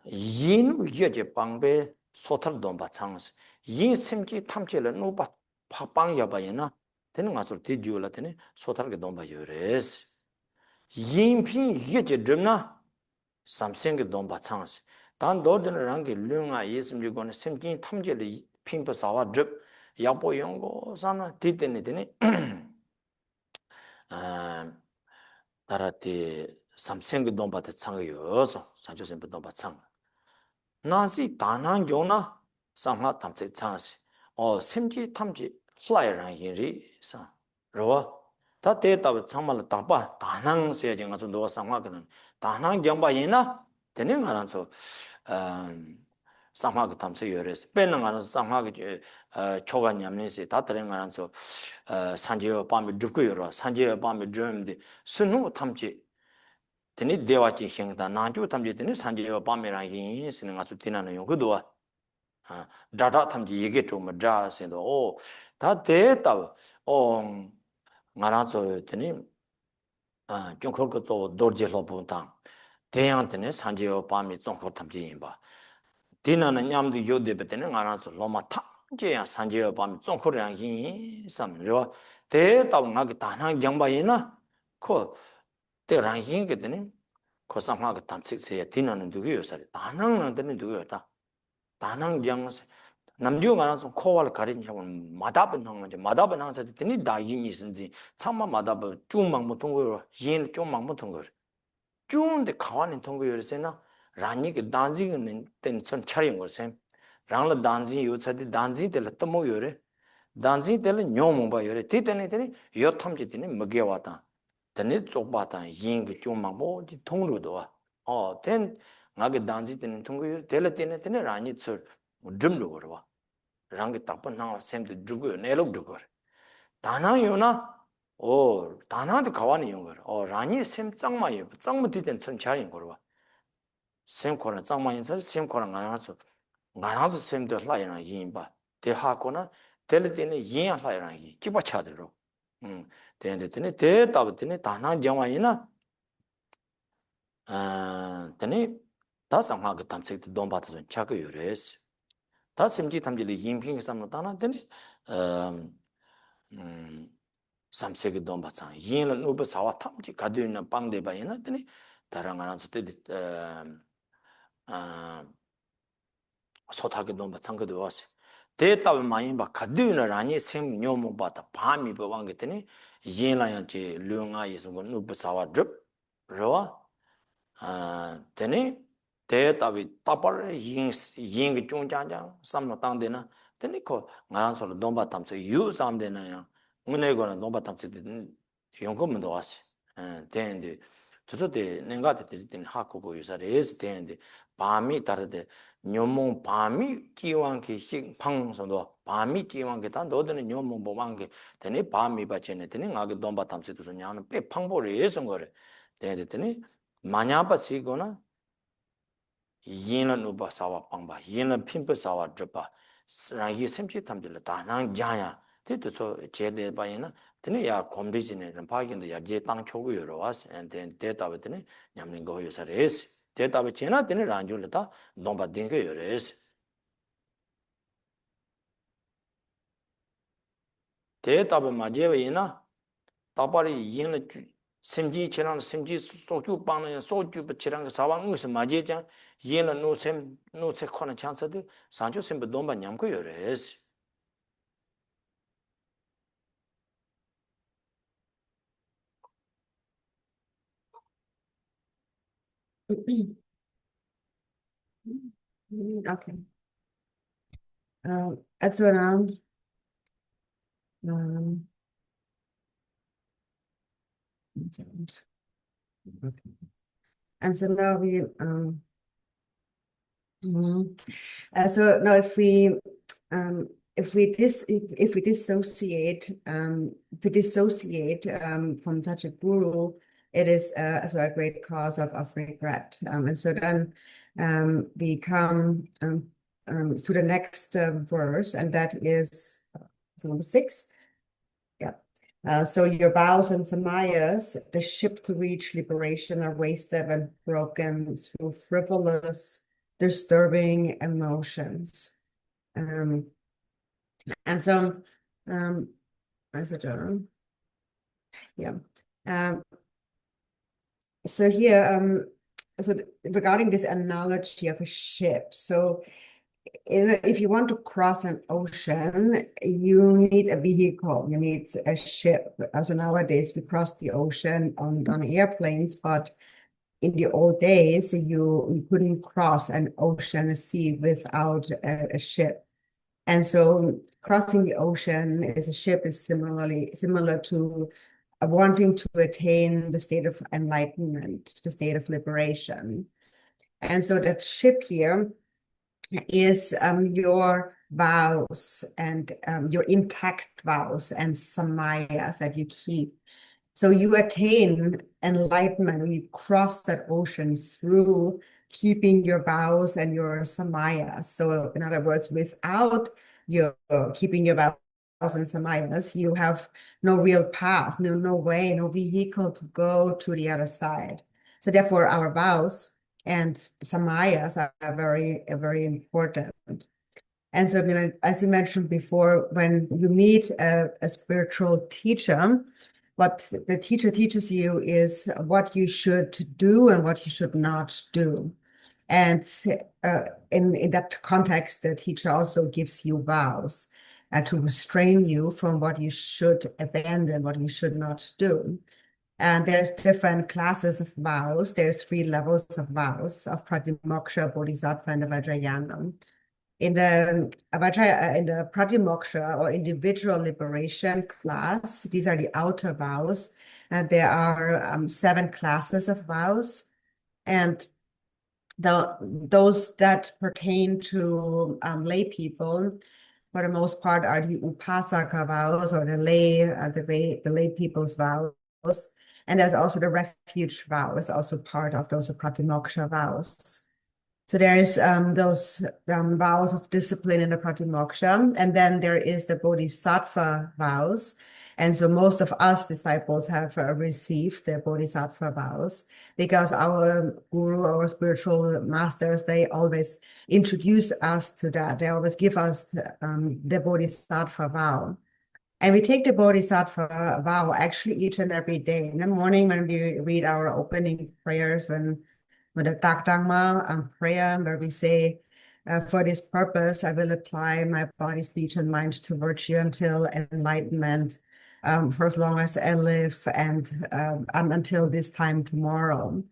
yin 예제 방배 소탈 dom바 창스 yin 심기 탐지를 노바 파방야 바이나 되는 것을 뒤주라 되네 소탈게 dom바 요래스 yin 예제 드나 삼생게 dom바 창스 단 도드는 게 류가 예수님께는 심기 탐지를 핑파사와 드 야보 연구 사나 뒤때네 되네 다라티 삼생의 돈바데 창여서 산조선부 돈바 창 나시 다난 요나 상하 탐세 창시 심지 탐지 플라이랑 인리사 로와 다 데이터 정말 다바 다낭 세정가 좀 노가 상하거든 다낭 정바이나 되는 거라서 상하가 탐세 요래서 빼는 거는 상하게 초가 냠내시 다 들은 거라서 산지어 밤에 죽고 요러 산지어 밤에 drum데 순후 탐지 되니 대화지 행다 나주 탐지 되니 산지어 밤에랑 yin 쓰는 가서 되나는 요거도 다다 탐지 얘기 좀 자세도 다 됐다 나라서 되니 좀 그렇게 또 도르지로 본다 대양한테는 산지요 밤이 좀 호탐지 봐. 디나는 냠도 요데베테는 알아서 로마 탐제야 산지요 밤이 좀 호량이 삼죠. 대답 나게 다나 경바이나 코 대랑이 게더니 코 상하게 탐색세야 디나는 누구요서 다낭은 되는 누구였다. 다낭 경세 남녀가 나서 코알 가리냐고 마답은 하는데 마답은 하면서 되니 다인이 있는지 참마 마답은 좀만 못 통거 yin 좀만 못 통거 좀데 가와는 통거 요새나 라니게 단지는 텐션 차린 거셈 랑라 단지 요차디 단지 될 때모 요래 단지 될 뇽몽바 요래 티테네 되니 요 탐지 되니 먹게 왔다 되니 쪽바다 yin 좀만 뭐지 통로도 와된 나게 단지 되는 통거 요래 될 때네 되니 라니 쳐 줌로 걸어 랑게 답은 나와 샘도 주고 내로 주고 다나요나 다나도 가와니 용거 라니 샘 짱마요 짱무 뒤된 천차인 거로 샘 코는 짱마인서 샘 코는 나나서 샘도 라이나 인바 대하코나 텔리티네 인 라이나 이 기바차대로 대한테네 대답드네 다나 정마이나 되네 다상하게 탐색도 돈받아서 차고 요래스 다 심지 탐지리 인핑 삼는 다나 되네 삼세기 돈받아 인을 누버 사와 탐지 가드는 빵대 바이나 되네 다른 하나 저때 소타기 돈받 상거도 왔어 대답을 많이 봐 가드는 아니 생 묘모 받아 밤이 버왕게 되네 인라야지 류가 있는 누버 사와 줍 로와 되네 대답이 따발 yin 중장장 삼노 땅되나 되네 거 나란서로 돈바 탐서 유삼되나요 은혜거는 돈바 탐서 용금도 왔어 되는데 저때 내가 됐을 하고고 유사레스 되는데 밤이 다르데 녀몽 밤이 기왕게 방송도 밤이 기왕게 다 너드는 녀몽 보방게 되네 밤이 받치네 되네 나게 돈바 탐서도 냐는 빼 방보를 예선 거래 되더니 마냐바 시거나 yinla nuba sawa pangba, yinla pimpa sawa drupa, rangi semchi tamdila danang jaya, tito so che de ba yina, tene ya komri zine, rinpagi ya je tang chogu yoro was, and then tetawa tene nyamling go yosa res, tetawa chena tene ranju lita domba dinga yoro es. Tetawa majewa yina, tabari yinla semji chirang semji soju bangna soju chirang sawang ngus maje jang yena no sem no se khona chance de sanjo sem domba nyam ko yores Okay. And so now, okay. And so now we so now if we dissociate from such a guru, it is also a great cause of regret. And so then we come to the next verse, and that is number 6. Yeah. So your vows and samayas, the ship to reach liberation, are wasted and broken through frivolous, disturbing emotions. And so, as it yeah. So here, so regarding this analogy of a ship, so if you want to cross an ocean, you need a vehicle, you need a ship. So nowadays we cross the ocean on airplanes, but in the old days, you couldn't cross an ocean, a sea without a ship. And so crossing the ocean as a ship is similar to wanting to attain the state of enlightenment, the state of liberation. And so that ship here is your vows and your intact vows and samayas that you keep. So you attain enlightenment, you cross that ocean through keeping your vows and your samayas. So in other words, without your keeping your vows and samayas, you have no real path, no way, no vehicle to go to the other side. So therefore, our vows and samayas are very important. And so, as you mentioned before, when you meet a spiritual teacher, what the teacher teaches you is what you should do and what you should not do. And in that context, the teacher also gives you vows to restrain you from what you should abandon, what you should not do. And there's different classes of vows. There's 3 levels of vows of Pratimoksha, Bodhisattva, and the Vajrayana. In the Pratimoksha or individual liberation class, these are the outer vows, and there are 7 classes of vows, and those that pertain to lay people, for the most part, are the upasaka vows or the lay people's vows, and there's also the refuge vow is also part of those Pratimoksha vows. So there is those vows of discipline in the Pratimoksha, and then there is the Bodhisattva vows. And so most of us disciples have received the Bodhisattva vows because our guru, our spiritual masters, they always introduce us to that. They always give us the Bodhisattva vow. And we take the Bodhisattva vow actually each and every day. In the morning when we read our opening prayers, when the Takdangma prayer, where we say, for this purpose, I will apply my body, speech, and mind to virtue until enlightenment, for as long as I live, and until this time tomorrow.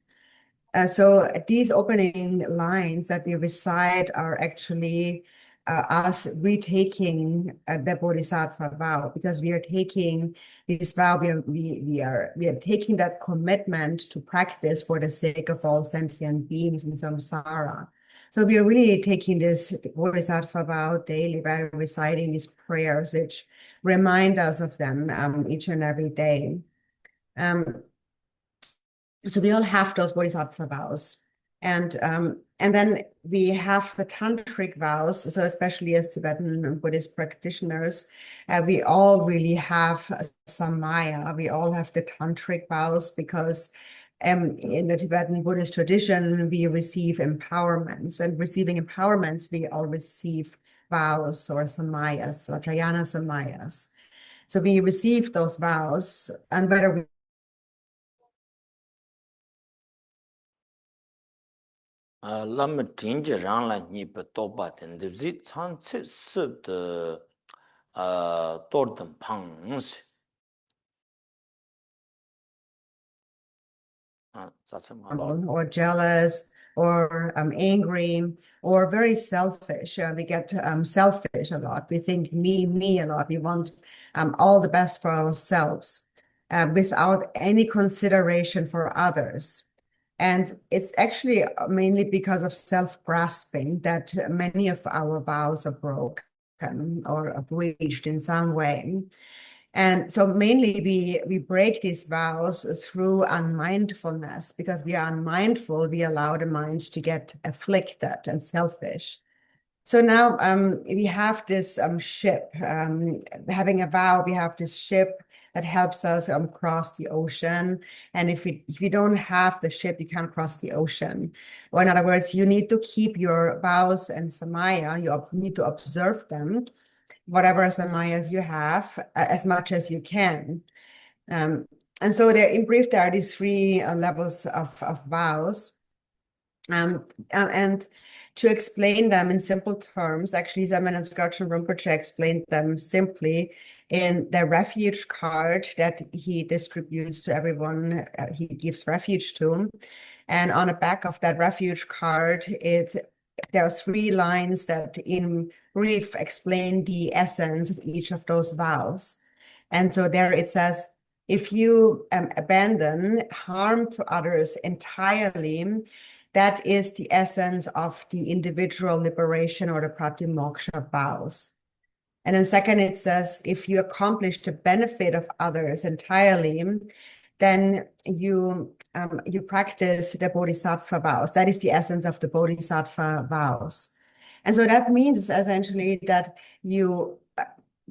So these opening lines that we recite are actually us retaking the Bodhisattva vow, because we are taking this vow, we are taking that commitment to practice for the sake of all sentient beings in samsara. So we are really taking this Bodhisattva vow daily by reciting these prayers, which remind us of them each and every day. So we all have those Bodhisattva vows. And then we have the tantric vows. So especially as Tibetan Buddhist practitioners, we all really have samaya. We all have the tantric vows because in the Tibetan Buddhist tradition, we receive empowerments, and receiving empowerments, we all receive vows or samayas, Vajrayana samayas. So we receive those vows, and whether we Lama Tinja Rangla Nipa Toba and the Zit San Tsit the Dordon Pangs. or jealous or angry or very selfish. We get selfish a lot. We think me a lot. We want all the best for ourselves without any consideration for others. And it's actually mainly because of self-grasping that many of our vows are broken or are breached in some way. And so mainly we break these vows through unmindfulness, because we are unmindful, we allow the mind to get afflicted and selfish. So now we have this ship, having a vow, we have this ship that helps us cross the ocean. And if you don't have the ship, you can't cross the ocean. Or in other words, you need to keep your vows and samaya, you need to observe them, whatever samayas you have, as much as you can. And so there, in brief, there are these 3 levels of vows. And to explain them in simple terms, actually, Zemen and Sgarchen Rinpoche explained them simply in the refuge card that he distributes to everyone he gives refuge to. And on the back of that refuge card, there are 3 lines that in brief explain the essence of each of those vows. And so there it says, if you abandon harm to others entirely, that is the essence of the individual liberation or the pratimoksha vows. And then second, it says, if you accomplish the benefit of others entirely, then you practice the bodhisattva vows. That is the essence of the bodhisattva vows. And so that means essentially that you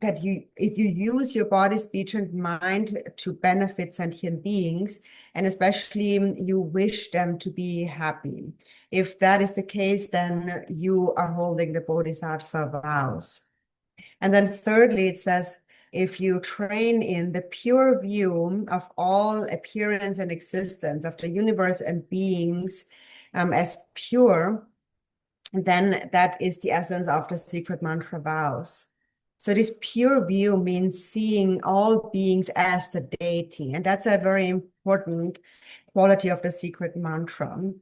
that if you use your body, speech, and mind to benefit sentient beings, and especially you wish them to be happy. If that is the case, then you are holding the Bodhisattva vows. And then thirdly, it says, if you train in the pure view of all appearance and existence of the universe and beings as pure, then that is the essence of the secret mantra vows. So this pure view means seeing all beings as the deity. And that's a very important quality of the secret mantra.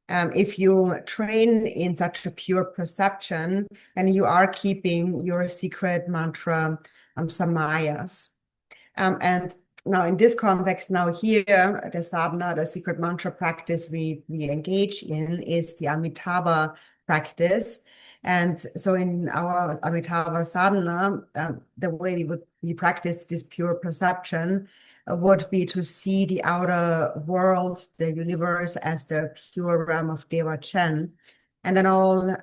If you train in such a pure perception, then you are keeping your secret mantra samayas. And now in this context, now here, the sadhana, the secret mantra practice we engage in is the Amitabha practice. And so in our Amitabha sadhana, the way we practice this pure perception would be to see the outer world, the universe, as the pure realm of Dewa Chen, and then all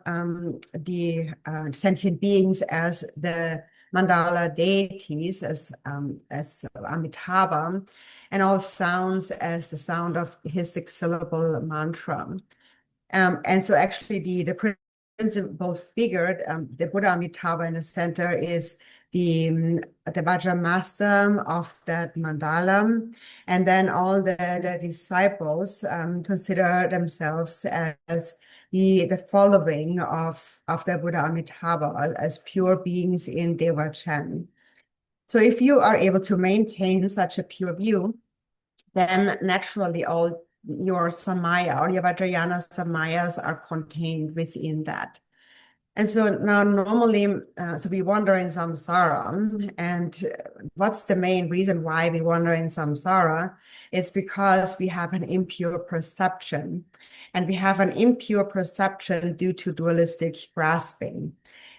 the sentient beings as the mandala deities, as Amitabha, and all sounds as the sound of his six-syllable mantra. And so actually the principal figure, the Buddha Amitabha in the center, is the Vajra master of that mandala. And then all the disciples consider themselves as the following of the Buddha Amitabha as pure beings in Dewa Chen. So if you are able to maintain such a pure view, then naturally all your samaya or your Vajrayana samayas are contained within that. And so now normally, so we wander in samsara, and what's the main reason why we wander in samsara? It's because we have an impure perception, and we have an impure perception due to dualistic grasping.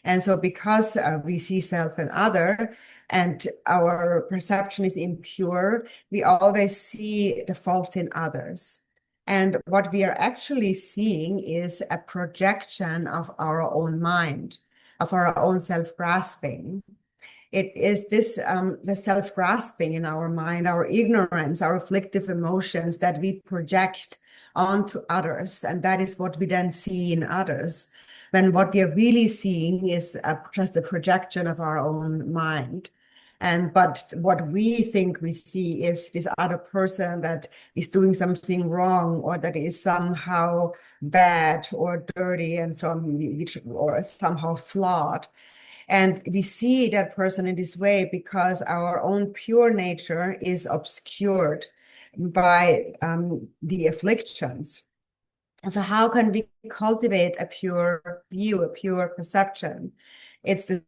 And so because we see self and other, and our perception is impure, we always see the faults in others. And what we are actually seeing is a projection of our own mind, of our own self-grasping. It is this, the self-grasping in our mind, our ignorance, our afflictive emotions that we project onto others. And that is what we then see in others. When what we are really seeing is just a projection of our own mind. But what we think we see is this other person that is doing something wrong, or that is somehow bad or dirty, and so or somehow flawed. And we see that person in this way because our own pure nature is obscured by the afflictions. So how can we cultivate a pure view, a pure perception? It's the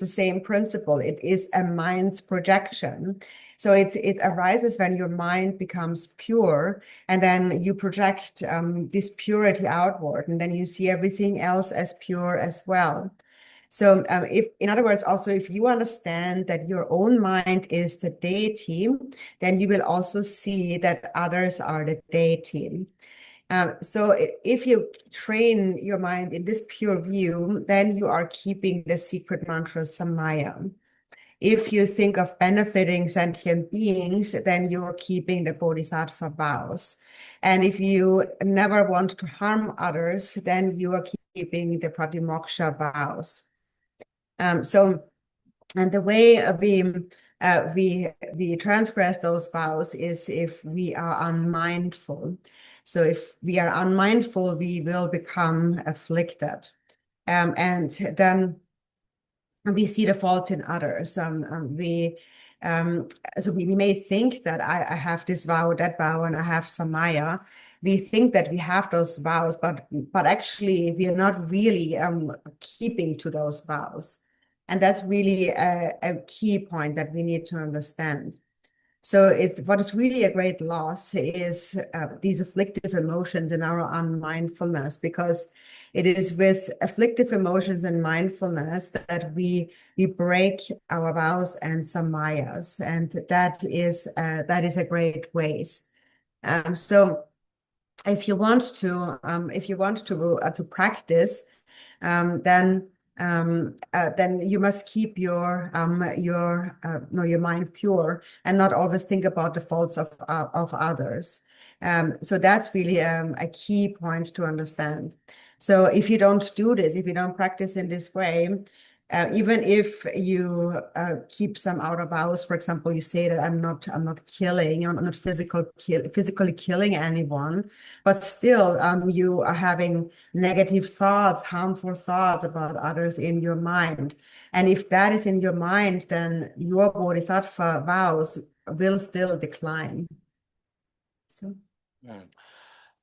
same principle. It is a mind's projection. So it arises when your mind becomes pure, and then you project this purity outward, and then you see everything else as pure as well. So if, in other words, also, if you understand that your own mind is the deity, then you will also see that others are the deity. So if you train your mind in this pure view, then you are keeping the secret mantra samaya. If you think of benefiting sentient beings, then you are keeping the bodhisattva vows. And if you never want to harm others, then you are keeping the pratimoksha vows. And the way we transgress those vows is if we are unmindful. So if we are unmindful, we will become afflicted. And then we see the faults in others. So we may think that I have this vow, that vow, and I have samaya. We think that we have those vows, but actually we are not really keeping to those vows. And that's really a key point that we need to understand. So what is really a great loss is these afflictive emotions in our unmindfulness, because it is with afflictive emotions and mindfulness that we break our vows and samayas, and that is a great waste. So if you want to practice, then then you must keep your mind pure and not always think about the faults of others. So that's really a key point to understand. So if you don't do this, if you don't practice in this way, even if you keep some outer vows, for example, you say that I'm not killing, I'm not physically killing anyone, but still you are having negative thoughts, harmful thoughts about others in your mind. And if that is in your mind, then your bodhisattva vows will still decline. So.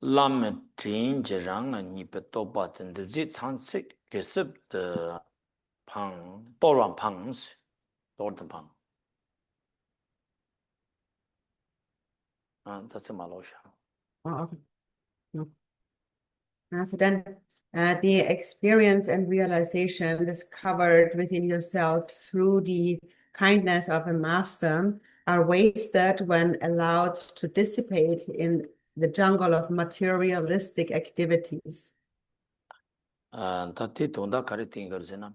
Lam Trin Jerang and Nipetopat and the Zitsansik, Gesip the Pang, Doran Pangs, Dorton Pang. That's a Malosha. Oh, okay. No. So then the experience and realization discovered within yourself through the kindness of a master are wasted when allowed to dissipate in the jungle of materialistic activities. Tati Tonda Karitingersina.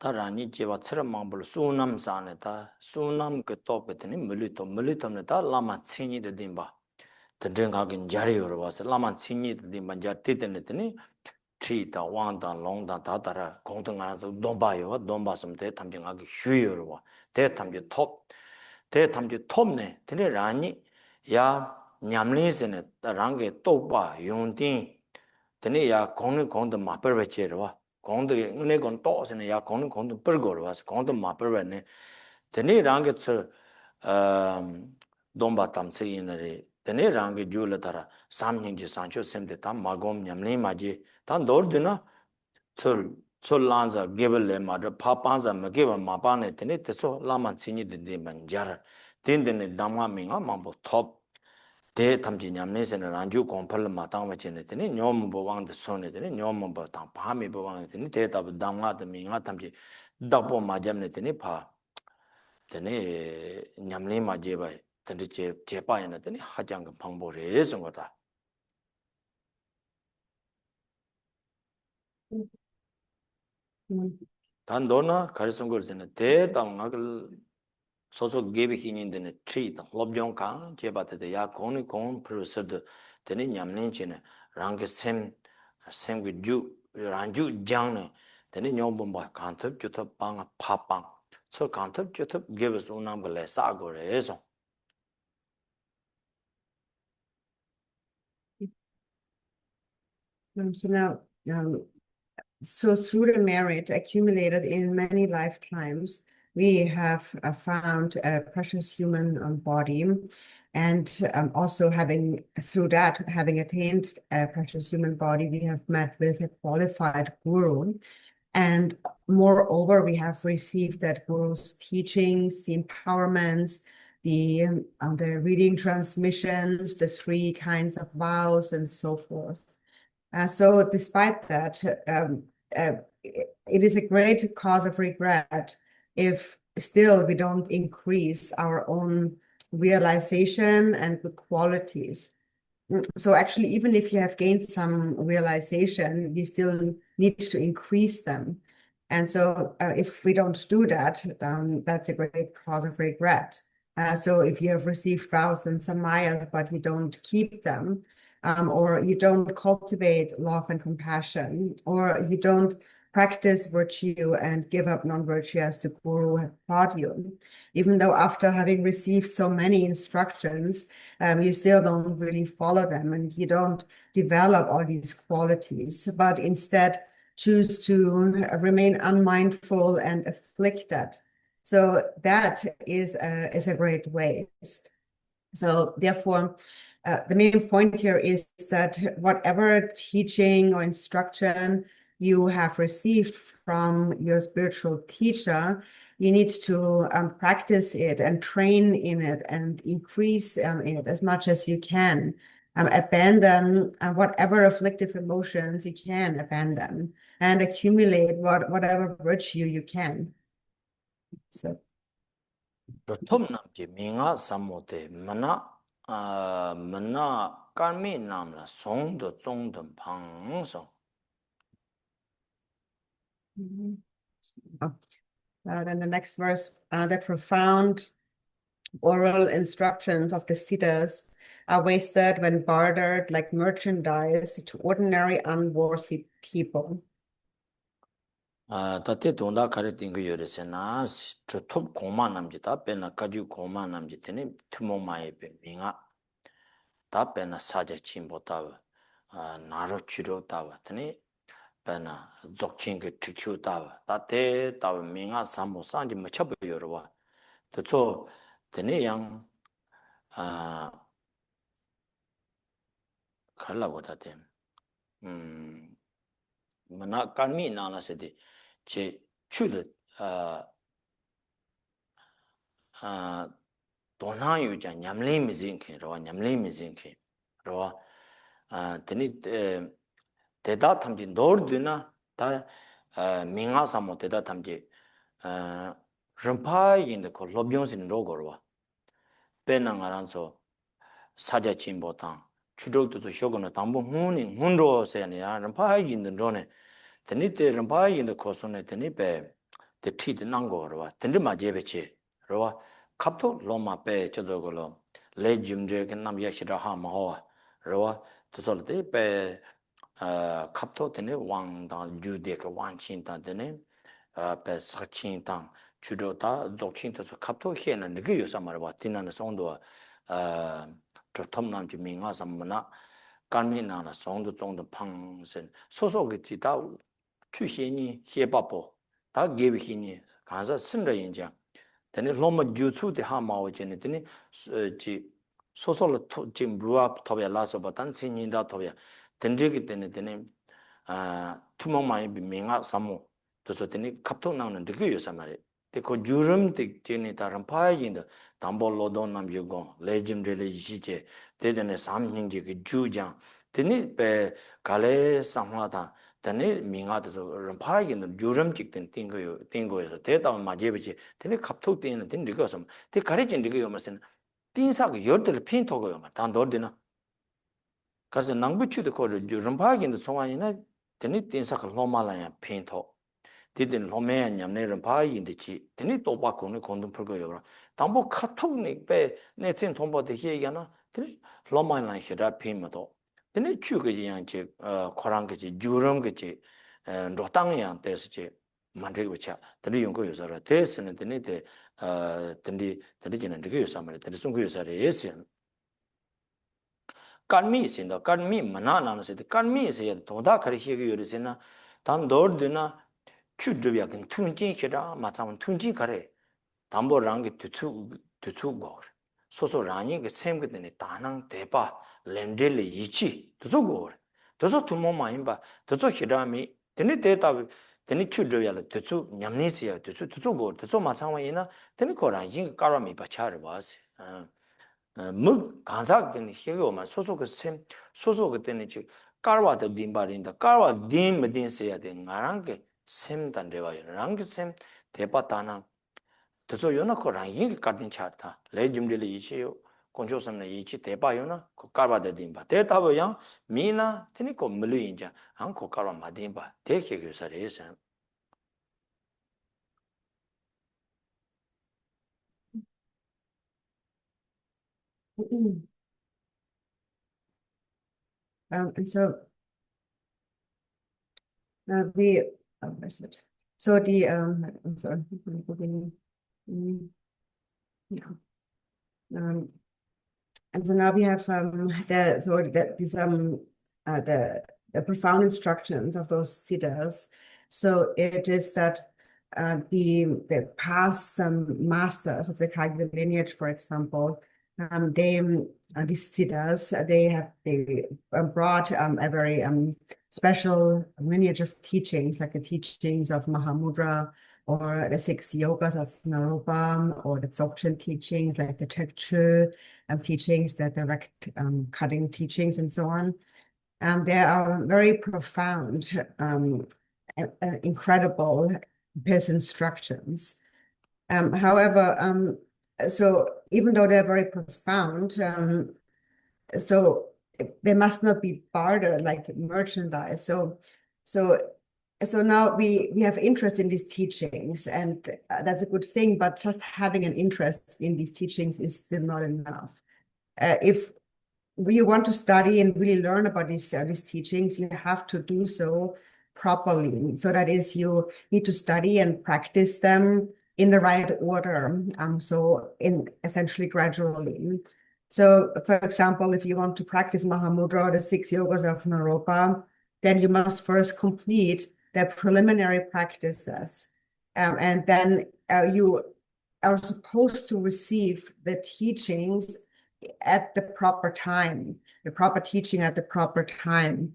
Tarani Jiva Tramambul Sunam Saneta, Sunam Ketopetini, Mulitum Neta, Lama Tsini the Dimba. The Dringagin Jariur was Lama Tsini the Dimba Jatitanetini, Chita, Wanda, Longda, Tatara, Kontangas of Dombayo, Dombasum, De Tamjangagi Shuirwa, De Tamju Top, De Tamju Tomne, Tenerani, Ya, Nyamlis in it, the Range Topa, Yuntin, Tenia, Kong the Mapper Kong the Unegon Toss and Ya Kong the Burgor was Kong the Mapper, Teni Rangets Domba Tamsi in the Teni Rangi Julatara, Sam Ninja Sancho sent the Tam Magom Yamni Maji, Tan Dordina, Lanza, Gibble, Mother, Papanza, Magiva, Mapane, Tenit, so Laman Sini the Demanjara, Tindin Dama Minga Mambo top. Te tamji nyamne se na ranju kompal matang wa chene tene nyom bo wang de sone tene nyom bo tang pa mi bo wang tene te tab dang nga de mi nga tamji dakpo ma jam ne tene pa tene nyamne ma je ba tene che pa yana tene ha jang phang bo re song ta tan do na kar song gor jene te dang nga 소소 게비 히닌데네 트리다 롭종강 제바데 야 공니 공 프로세드 데니 냠닌치네 랑게 샘기 주 란주 장네 데니 뇽봄바 칸탑 주탑 방 파빵 저 칸탑 주탑 게베스 운남벌레 싸고레서 So now, so through the merit accumulated in many lifetimes, we have found a precious human body, and also through that, having attained a precious human body, we have met with a qualified guru. And moreover, we have received that guru's teachings, the empowerments, the reading transmissions, the 3 kinds of vows, and so forth. So despite that, it is a great cause of regret if still we don't increase our own realization and good qualities. So actually, even if you have gained some realization, you still need to increase them. And so if we don't do that, that's a great cause of regret. So if you have received vows and samayas, but you don't keep them, or you don't cultivate love and compassion, or you don't practice virtue and give up non-virtue as the guru had taught you, even though after having received so many instructions, you still don't really follow them and you don't develop all these qualities, but instead choose to remain unmindful and afflicted. So that is a great waste. So therefore, the main point here is that whatever teaching or instruction you have received from your spiritual teacher, you need to practice it and train in it and increase it as much as you can. Abandon whatever afflictive emotions you can abandon and accumulate whatever virtue you can. So. Tom namji minga samote mana karmi namla song de zong de pang song Mhm. Oh. Then the next verse, the profound oral instructions of the siddhas are wasted when bartered like merchandise to ordinary unworthy people. 다때 돈다 가르 띵거 요르세나 저톱 공만 남지다 빼나 가지고 공만 남지더니 투모마에 민가 다 빼나 사제 침보다 나로 치료다 더니 빼나 적진 그 지키우다 다때 다 민가 삼모 산지 뭐 쳐버 요르와 또저 더니 양 갈라고 다데 mana karmi nana sedi che chule donan yu jan nyamle mizinki rawa nyamle mizinki rawa teni deda tamji norduna ta minga samo deda tamji rinpa yin ko lobyon sin rogo rawa pena ngaranso saja chimbo tang chudok tu shogono tambo huni hunro se ne rinpa yin rone teni te rinpa yin ko sone teni pe te ti de nango rawa teni ma jebe che rawa kapto loma pe chazogolo le jumje ke nam yashira ha ma ho rawa to sol te pe kapto teni wang dang ju de ke wang chin ta teni pe sa chin tang chudo ta zok chin to so kapto he na ngi yo samar wa tinan songdo tom nam ji minga samna kanmi na na songdo zongdo pang sen so so ge ti da 去些呢些巴包，他给不起呢，看是生着人家，等你老么就处的哈毛钱呢，等你去说说了头进步啊，特别拉说吧，但青年的特别，等这个等你土毛嘛也比名啊什么，都说等你kap头那能这个有什么的，这个主任的这呢，他人派人的，担保劳动那就讲，来进这里一些，这呢三年这个主将，等你被搞来生活的。 tene minga de rampa yin de juram chik den tingo yo te ta ma je bi tene kapthok den den rig som te kare jin rig yo ma sen tin sa ge yor de pin to go yo ma dan dor de na ka se nang bu chu de ko rampa yin de song yin na tene tin sa ka lo ma la ya pin to ti den lo me nyam ne rampa yin de chi tene to ba ko ne kon dum phur go yo dang bo kapthok ne pe ne chen thong bo de he ya na tene lo ma la he da pin ma to tene chu ge yang che korang ge juram ge che ro tang yang de se che man de ge cha de yong go yo sa ra de se ne tene de de jin de ge yo sa ma de sung ge yo sa re yes karmi sin da karmi mana na se de karmi se ya do da kare he ge yo se na dan dor de na chu de ya gen tun jin he da ma sa tun jin kare 담보 랑게 두추 거 소소 라니 그 셈게 되네 다낭 대바 렌델리 이치 두서 거 두서 투모 마임바 두서 히라미 되네 데이터 되네 추저야라 두추 냠니시야 두추 거 두서 마상와이나 되네 거라 이 까라미 바차르 바스 무 간사 되네 히고만 소소 그셈 소소 그때는 지 까르와도 딘바린다 까르와 딘 메딘세야 돼 나랑게 셈 단데와요 랑게 셈 대바 다낭 그래서 요나코랑 이 같은 차다 레줌들이 이치요 공조선의 이치 대바요나 그 까바데딘바 대답이야 미나 테니코 물루인자 안코 까라 마딘바 대게 교사래서 And so we, where's it? So the I'm sorry, yeah. And so now we have the profound instructions of those siddhas. So it is that the past masters of the Kagyu lineage, for example, these siddhas they brought a very special lineage of teachings, like the teachings of Mahamudra, or the 6 yogas of Naropa, or the Dzogchen teachings like the Chekchu teachings, the direct cutting teachings, and so on. They are very profound, incredible Buddhist instructions. However, so even though they're very profound, so they must not be bartered like merchandise. So so now we have interest in these teachings, and that's a good thing, but just having an interest in these teachings is still not enough. If you want to study and really learn about these teachings, you have to do so properly. So that is, you need to study and practice them in the right order. So in essentially gradually. So, for example, if you want to practice Mahamudra or the 6 yogas of Naropa, then you must first complete the preliminary practices. And then you are supposed to receive the teachings at the proper time, the proper teaching at the proper time.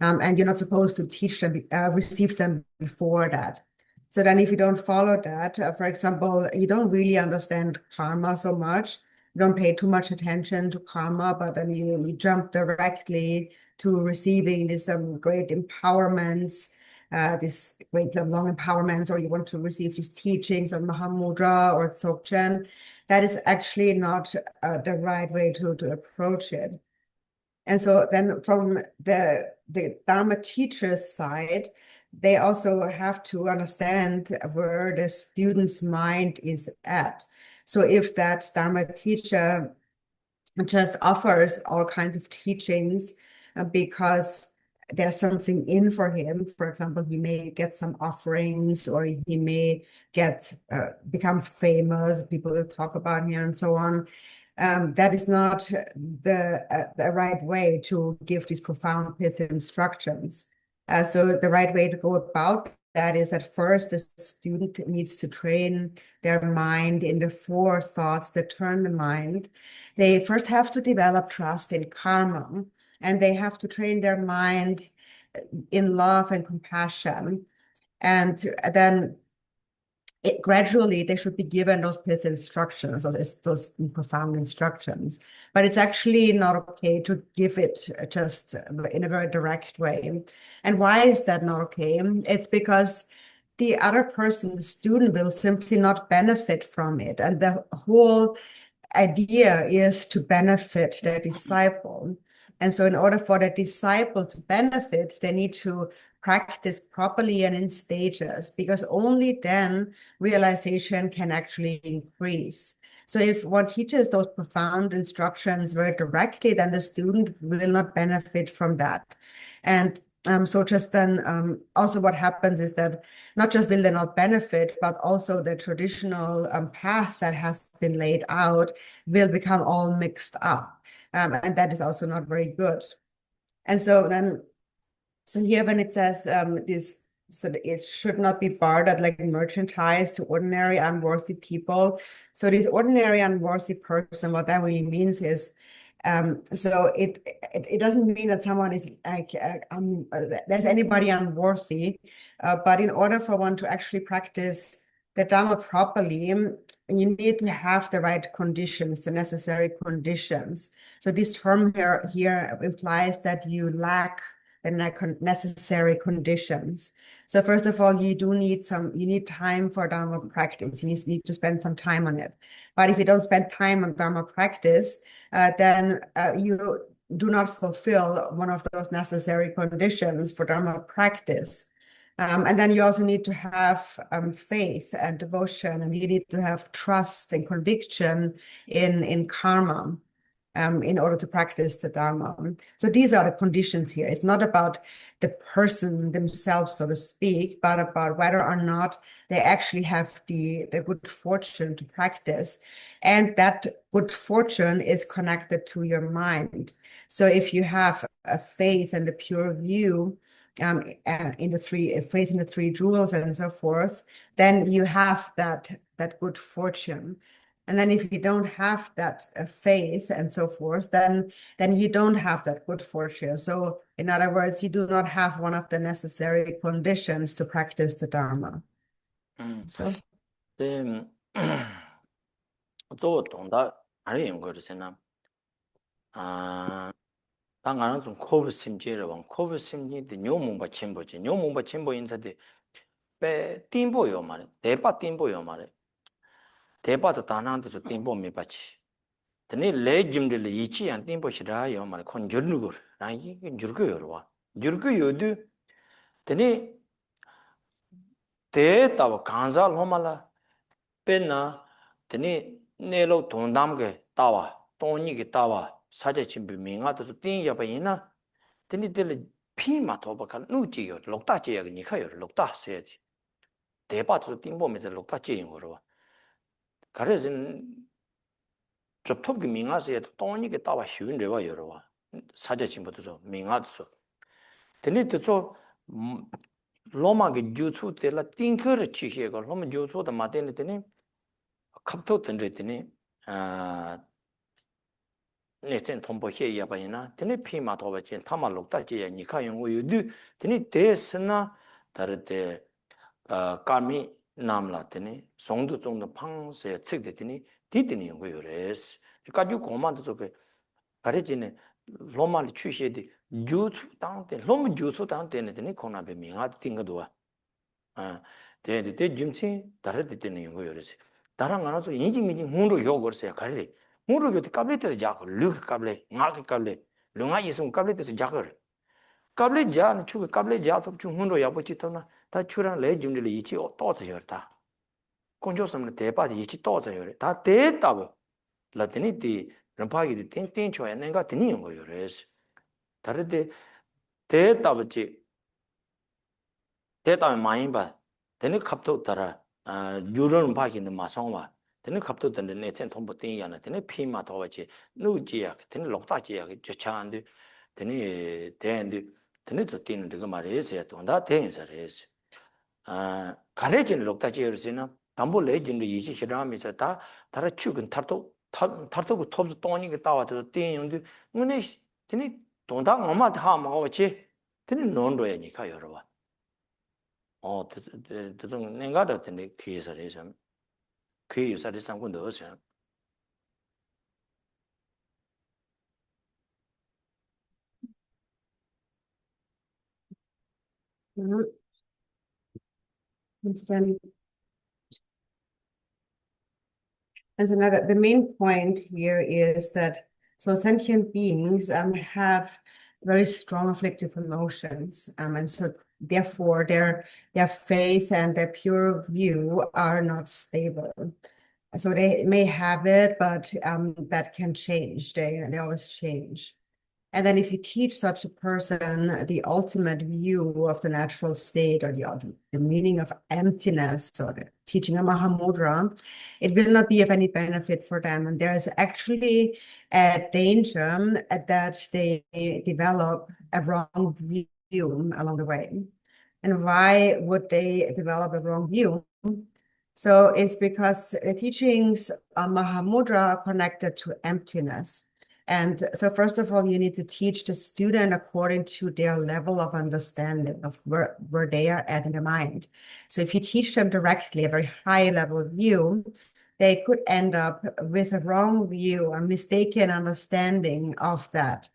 And you're not supposed to teach them, receive them before that. So then if you don't follow that, for example, you don't really understand karma so much, you don't pay too much attention to karma, but then you jump directly to receiving these great empowerments, these great long empowerments, or you want to receive these teachings on Mahamudra or Dzogchen, that is actually not the right way to approach it. And so then from the Dharma teacher's side, they also have to understand where the student's mind is at. So if that Dharma teacher just offers all kinds of teachings because there's something in for him, for example, he may get some offerings, or he may get become famous, people will talk about him and so on. That is not the right way to give these profound pith instructions. So the right way to go about that is at first the student needs to train their mind in the 4 thoughts that turn the mind. They first have to develop trust in karma, and they have to train their mind in love and compassion. And then gradually they should be given those pith instructions, those profound instructions. But it's actually not okay to give it just in a very direct way. And why is that not okay? It's because the other person, the student, will simply not benefit from it. And the whole idea is to benefit the disciple. And so in order for the disciple to benefit, they need to practice properly and in stages, because only then realization can actually increase. So if one teaches those profound instructions very directly, then the student will not benefit from that. And so just then also what happens is that not just will they not benefit, but also the traditional path that has been laid out will become all mixed up. And that is also not very good. And so then, so here when it says this, so it should not be bartered like merchandise to ordinary unworthy people. So this ordinary unworthy person, what that really means is, so it doesn't mean that someone is like there's anybody unworthy, but in order for one to actually practice the Dharma properly, you need to have the right conditions, the necessary conditions. So this term here implies that you lack the necessary conditions. So first of all, you need time for Dharma practice. You need to spend some time on it. But if you don't spend time on Dharma practice, then you do not fulfill one of those necessary conditions for Dharma practice. And then you also need to have faith and devotion, and you need to have trust and conviction in karma. In order to practice the Dharma. So these are the conditions here. It's not about the person themselves, so to speak, but about whether or not they actually have the good fortune to practice. And that good fortune is connected to your mind. So if you have a faith and a pure view, in the faith in the 3 jewels and so forth, then you have that good fortune. And then if you don't have that faith and so forth, then you don't have that good fortune. So in other words, you do not have one of the necessary conditions to practice the Dharma. So then 做懂得还是有个是呢当然从科学心结的往科学心结的牛몸바 침보지牛몸바 침보 인사데 배 띵보 요 말에 대바 띵보 요 말에 대바도 다나한테서 띵보 미바치 드니 레짐들 이치안 띵보 시라 요 말에 콘 줄르고 라이 줄고 요와 줄고 요도 드니 te tawa kanza lomala pena teni nelo Dhondam ge tawa toni ge tawa saja chimbi minga to tin ya ba ina teni tele pima toba kan nu ji yo lokta ji ya ni kha yo lokta se ji de ba to tin bo me ze lokta ji yin ro 가르진 접톱기 민가스에 돈이게 따와 쉬운 데와 여러와 사자 친구도 민가도 근데 또 로마게 주초 때라 띵커를 치시고 로마 주초도 맞대는 데니 갑도 던데더니 아 내전 통보해 야바이나 데니 피마 도바진 타말록다지야 니카 용고 유드 데니 데스나 다르데 까미 남라 데니 송도 정도 팡세 책데더니 디드니 용고 요레스 가지고 고만도 저게 가르치네 로마를 취시에디 주초 당때 로마 주초 당때는 데니 코나베 미가 띵거도와 아 데데 짐치 다르데더니 용고 요레스 다랑 안아서 인지민지 훈로 요거르세요 가리 훈로 요때 까블레트 자고 르 까블레 나게 까블레 르가 이송 까블레트 자거 까블레 자는 추가 까블레 자도 중 훈로 야보치터나 다 추랑 레 짐들 이치 또서요다 공조섬의 대바디 이치 또서요 다 대답 라티니티 럼파기디 땡땡 줘야 내가 드니는 거요 그래서 다르데 대답지 대답 많이 봐 되는 갑도 따라 유런 바기는 마성와 되는 갑도 던데 내천 통보 땡이야나 되는 피마 더와지 누지야 되는 록다지야 저차한데 되는 대한데 되는 저 땡는 그 말이에요 돈다 대인사래서 가래진 록다지여서는 담보 레진도 이시 싫어하면서 다 다른 축은 타도 톱스 돈이 따와도 땡인데 근데 되는 돈다 엄마한테 하마오지 되는 논로야니까 여러분 좀 내가 같은데 기회설에서 그 유사를 상고 넣으세요. And so now the main point here is that so sentient beings have very strong afflictive emotions, and so therefore their faith and their pure view are not stable. So they may have it, but that can change. They always change. And then if you teach such a person the ultimate view of the natural state or the meaning of emptiness or the teaching a Mahamudra, it will not be of any benefit for them. And there is actually a danger that they develop a wrong view along the way. And why would they develop a wrong view? So it's because the teachings of Mahamudra are connected to emptiness. And so first of all, you need to teach the student according to their level of understanding of where they are at in the mind. So if you teach them directly a very high level view, they could end up with a wrong view, a mistaken understanding of that.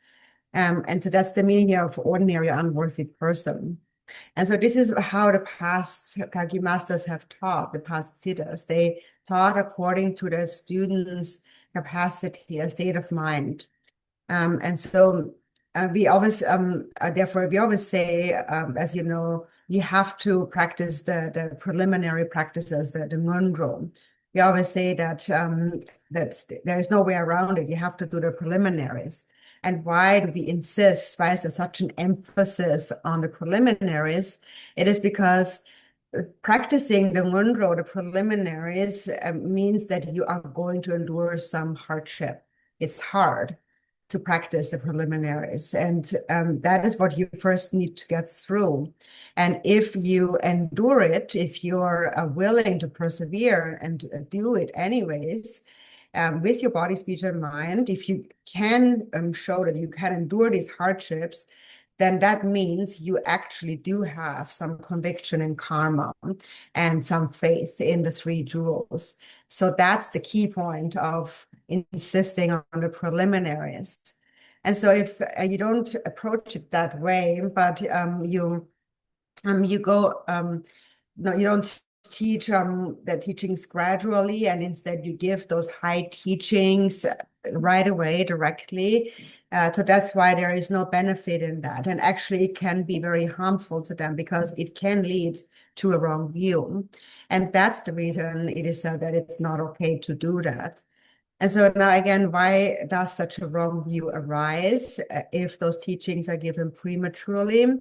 And so that's the meaning here of ordinary unworthy person. And so this is how the past Kagyu masters have taught, the past siddhas. They taught according to the student's capacity, a state of mind. And so we always, therefore, we always say, as you know, you have to practice the preliminary practices, the ngondro. We always say that, that there is no way around it. You have to do the preliminaries. And why do we insist? Why is there such an emphasis on the preliminaries? It is because practicing the ngondro, the preliminaries, means that you are going to endure some hardship. It's hard to practice the preliminaries, and that is what you first need to get through. And if you endure it, if you're willing to persevere and do it anyways, with your body, speech, and mind, if you can show that you can endure these hardships, then that means you actually do have some conviction in karma and some faith in the three jewels. So that's the key point of insisting on the preliminaries. And so if you don't approach it that way, but you don't teach the teachings gradually, and instead you give those high teachings right away directly. So that's why there is no benefit in that. And actually, it can be very harmful to them because it can lead to a wrong view. And that's the reason it is said that it's not okay to do that. And so now again, why does such a wrong view arise if those teachings are given prematurely?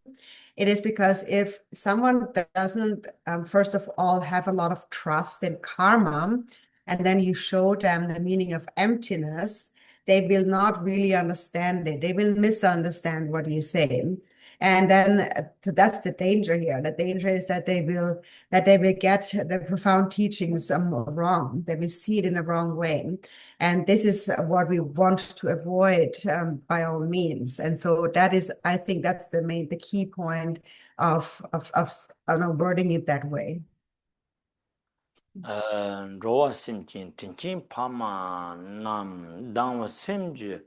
It is because if someone doesn't, first of all, have a lot of trust in karma, and then you show them the meaning of emptiness, they will not really understand it. They will misunderstand what you say. And then that's the danger here. The danger is that they will get the profound teachings wrong. They will see it in a wrong way. And this is what we want to avoid by all means. And so that is, I think that's the key point of wording it that way. Rowa simjin, tinchin pama nam dangwa simju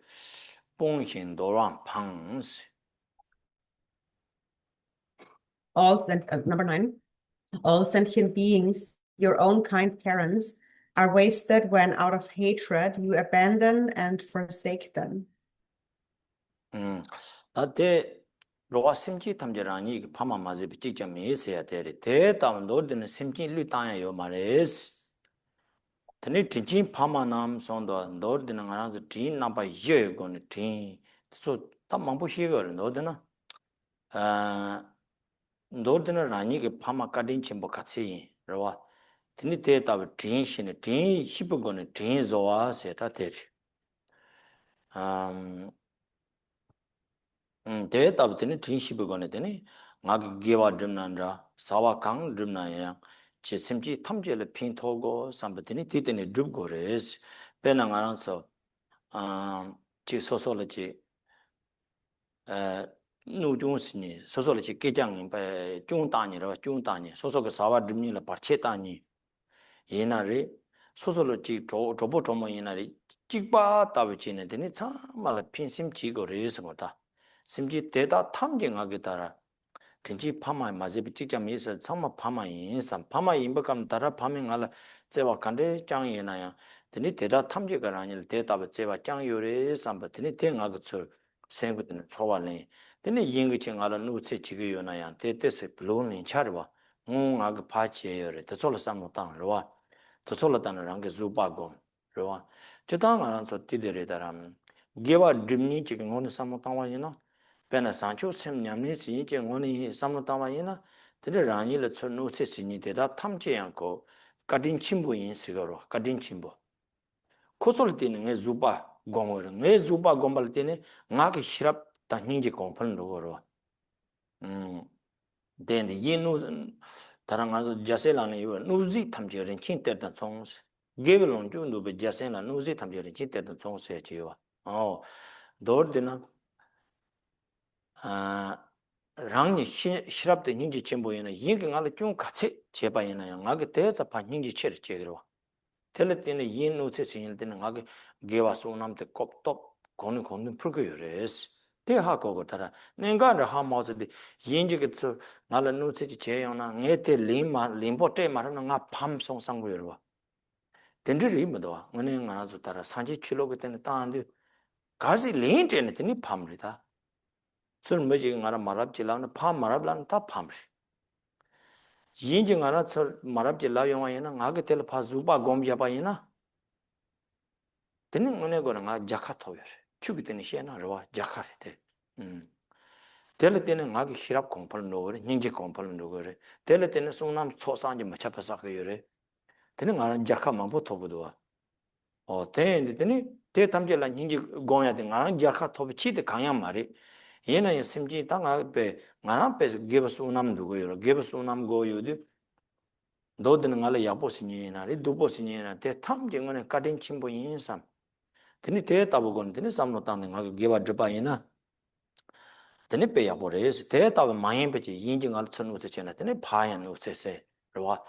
ponghin dorang pangs. Number 9, all sentient beings, your own kind parents, are wasted when out of hatred you abandon and forsake them. Ate rowa simji tamjarani pama mazi bichikja meesaya tere, te tam nordina simjin lu tanya yo mares. Tani tinchin pama nam sondo nordina ngaranzu tin napa ye goni tin. So tam mambu shigar nordina. Nordina rani ki pama kadin chimbo katsi yin, rowa. Tani te tabi tin shini, tin shibu goni tin zowa seta tere. Te tabi tani tin shibu goni tani ngaki gewa drimnandra, sawa kang drimnayang, chi simchi tamche le pin togo samba tani ti tani drib go res. Pena ngaranso, chi soso le chi nu chung sini, soso le chi kejang chung tani rawa, chung tani, soso ka sawa drimni la parche tani. Yena re, soso le chi chobo chomo yena re, chikpa tabi chi ne tani tsama la pin simchi go res go ta. 심지 대다 탐경하게 따라 진지 파마에 맞으비 직장에서 정말 파마인 인상 파마 인백감 따라 파밍할 제와 간데 장이나야 드니 대다 탐지가 아니라 대답을 제와 장요래 삼버드니 대응하고 저 생부드는 초발네 드니 인기층 알아 누체 지기요나야 대대세 블론린 차르와 응하고 파치예요래 더솔 삼노 땅로와 더솔 땅랑 게 주바고 로와 저당 알아서 띠데레다람 게와 드미 지금 오늘 삼노 땅와이나 Pena Sancho Sem Nyamni Si Ngoni Samutawayina, Tede Rani Le Tsunu Sini Deda Tamche Yanko, Kadin Chimbo Yin Sigaro, Kadin Chimbo. Kosoltine Nge Zuba Gomor, Nge Zuba Gombaltine, Ngaki Shirap Taninji Kompon Logoro. Then the Yinu Tarangazo Jaselani, Nuzi Tamjer and Chinter than songs. Gavelon Jundu be Jasena, Nuzi Tamjer and Chinter than songs, said you. Oh, Dordina. 랑니 시랍데 닌지 쳔보이나 이게 나를 좀 같이 제바이나 나게 대자 반 닌지 체르 제그로 텔레티네 인노체 신일 때는 나게 게와서 남때 kop톱 고는 풀고 요레스 대하고 거다 내가를 하마즈데 인지게서 나를 노체지 제요나 네테 림포테 말하는 나 밤송 상고요 덴들이 뭐도 은행 하나서 따라 산지 출로그 때는 따한데 가지 린테네 되니 밤리다 술 뭐지 가라 말합질라는 팜 말합라는 다 팜. 인증 하나 설 말합질라 영화에는 나게 텔 파주바 곰자바이나. 되는 거네 거는 자카토여. 죽이 되는 시에나로 자카레데. 텔 때는 나게 시랍 공팔 노거래. 닝지 공팔 노거래. 텔 때는 송남 초상지 맞춰서 그요래. 되는 나는 자카만 보토고도. 되는 대탐질라 닝지 공야 된 나는 자카토비 치데 강양 말이. 얘는 심지 땅 앞에 나한테 개버수남 누구요? 개버수남 고요디 너드는 알아 야보시니나리 두보시니나 대 탐경은 가딘 침보 인삼 드니 대답은 드니 삼노 땅는 가 개버 드바이나 드니 배야보레스 대답은 마인베지 인증할 천우세 전에 드니 파연 우세세 로와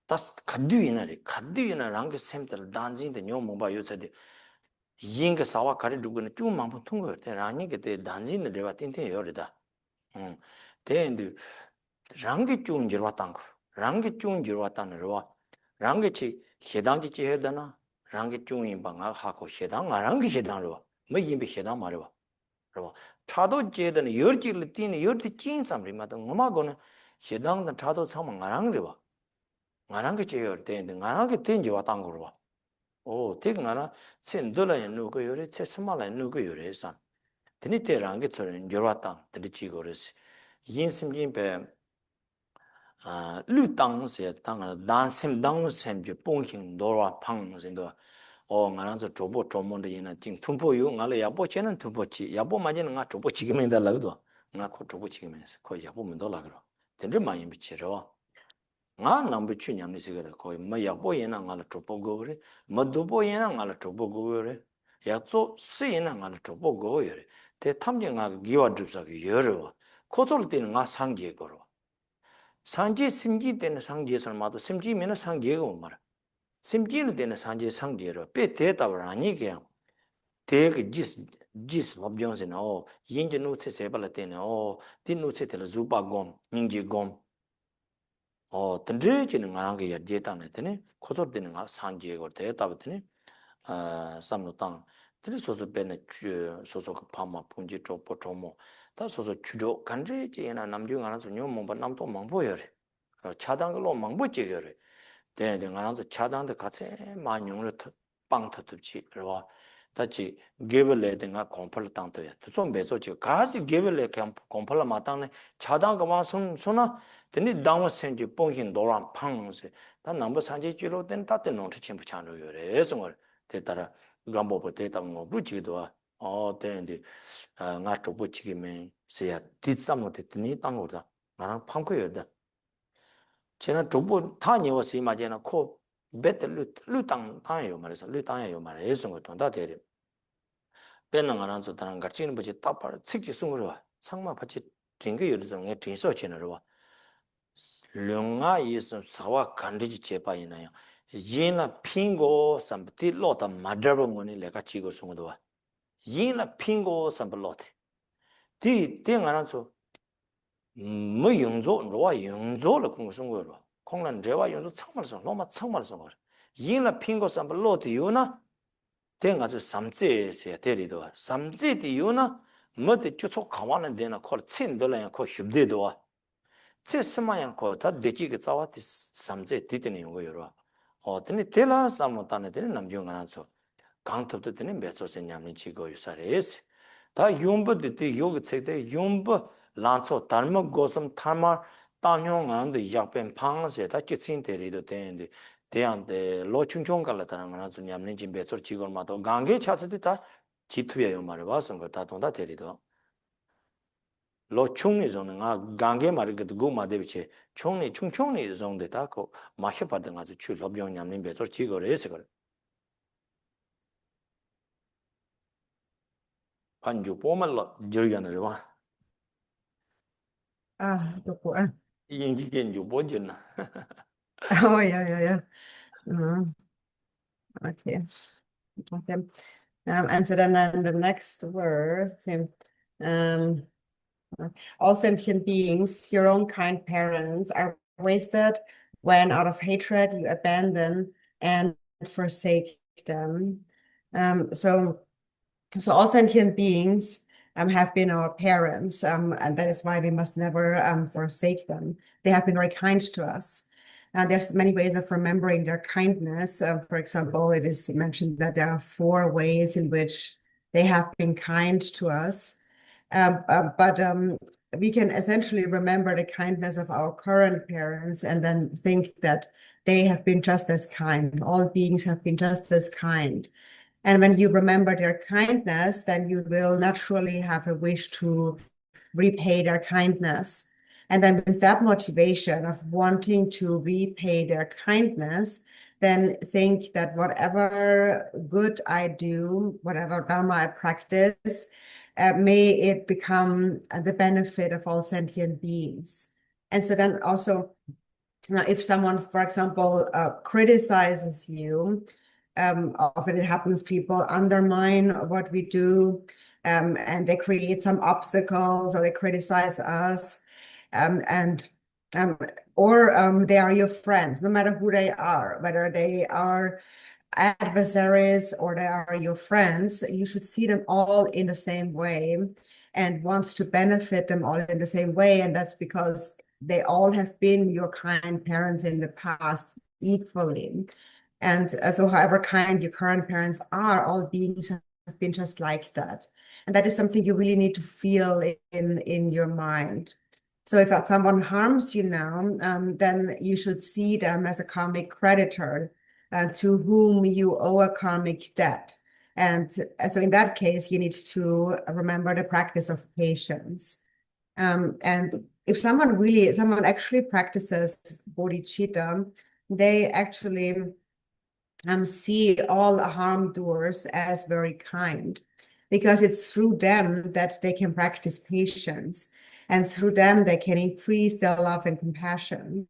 다스 가드위나랑 게 샘들 단진데 뇨몽바 요새데 인가 사와 가리 두고는 좀 많은 통거 대라니 그때 단진을 내가 띵띵 열이다. 대인데 랑게 좀 지르왔단 거. 랑게 좀 지르왔다는 거와 랑게치 해당지 지해다나 랑게 중인 방아 하고 해당 아랑게 해당로 뭐 임비 해당 말이와 그러고 차도 지해다는 열지를 띠는 열지 찐 사람이마다 엄마고는 해당은 차도 상만 아랑리와 아랑게 지해할 때는 아랑게 된지와 당고로 오 되게나 센돌에 누구 요래 체스말에 누구 요래서 드니 때랑게 저는 열왔다 드리지고르스 인심진배绿党是当然，党sem党sem就帮行多少胖人多，俺那是逐步琢磨的人呢，进突破有俺嘞也不见能突破起，也不嘛见俺逐步起个面的那个多，俺可逐步起个面是可也不门到那个了，但这嘛也没起着哇，俺能不去年的这个可以没也不人呢，俺嘞逐步过嘞，没读不人呢，俺嘞逐步过嘞，也做事人呢，俺嘞逐步过嘞，但他们讲俺计划就是个有了哇，可做了点俺上结果了。 상지 심지 때는 상지에서 마도 심지면은 상지가 오마라 심지는 때는 상지 상지로 빼 대답을 아니게 대그 지스 법정선 인지 노체 세발라 때는 딘노체 때는 주바곰 닝지곰 던지지는 안하게 야제다네 되네 코소 때는 상지고 대답을 되네 삼노당 들이 소소 배는 소소 그 파마 punji 쪽보 조모 다 소소 주로 간제지나 남중 안에서 뇨몽바 남도 망보여래 차당글로 망보지여래 대대 안에서 차당도 같이 만용을 빵터듯이 그러와 다치 게벨레든가 콤팔 땅도야 좀 매서지 가지 게벨레 콤팔 마땅네 차당 그만 손나 되니 당원 생지 뽕힌 노란 팡세 다 남부 산지지로 된 따뜻한 노트 침부 찬로요래 성을 대따라 감보부 대답 뭐 부지도 되는데 나 쪽부 지기면 세야 뒷삼로 됐더니 땅으로다 나랑 팡코여다 제가 쪽부 다 니워서 이마제나 코 베틀 루땅 땅이요 말해서 루땅이요 말해 예성을 돈다 대리 배는 안 한서 다른 같이는 뭐지 따발 특히 숨으로 상마 같이 딩게 요르정에 딩서 지나로 령아 있음 사와 간디지 제바이나요 얘나 핑고 삼티 로다 마더봉원이 내가 지고 숨어도 얘나 핑고 삼블로트 디 땡안한서 뭐 용조 로와 용조를 공부승거로 콩난 제와 용조 참말서 로마 참말서 얘나 핑고 삼블로트 요나 땡아서 삼제세 대리도 삼제디 요나 뭐데 주소 가와는 데나 콜 친들라야 코 쉽데도 제 스마양 코다 되지게 자와티 삼제 디드는 거요로 어떤 텔라 삼모타네 되는 남중안서 강탑도 되는 메소세 냠니 지고 유사레스 다 용버디 요기 책대 용버 란초 달모 고섬 타마 땅용안데 약변 방세 다 지친 대리도 되는데 대한데 로충충 갈라다는 거나 좀 냠니 진 메소 지고마도 강게 차스도 다 지투여요 말을 와서 거다 동다 대리도 로충이 저는 강게 말이거든 고마데비체 총리 충충이 정도 다고 마셔 받은 아주 출럽용 냠니 메소 지고를 해서 그래 반주 보면로 저기는 봐 Yopo, 인지견 주보잖아 oh, yeah. Okay. Okay. And so then the next word, all sentient beings, your own kind parents, are wasted when out of hatred you abandon and forsake them. So all sentient beings have been our parents, and that is why we must never forsake them. They have been very kind to us. There's many ways of remembering their kindness. For example, it is mentioned that there are 4 ways in which they have been kind to us. But we can essentially remember the kindness of our current parents and then think that they have been just as kind. All beings have been just as kind. And when you remember their kindness, then you will naturally have a wish to repay their kindness. And then with that motivation of wanting to repay their kindness, then think that whatever good I do, whatever dharma I practice, may it become the benefit of all sentient beings. And so then also, if someone, for example, criticizes you, often it happens people undermine what we do, and they create some obstacles or they criticize us. And or they are your friends, no matter who they are, whether they are adversaries or they are your friends, you should see them all in the same way and want to benefit them all in the same way. And that's because they all have been your kind parents in the past equally. And so however kind your current parents are, all beings have been just like that. And that is something you really need to feel in your mind. So if someone harms you now, then you should see them as a karmic creditor to whom you owe a karmic debt. And so in that case, you need to remember the practice of patience. And if someone actually practices bodhicitta, they actually see all harm doers as very kind, because it's through them that they can practice patience, and through them they can increase their love and compassion.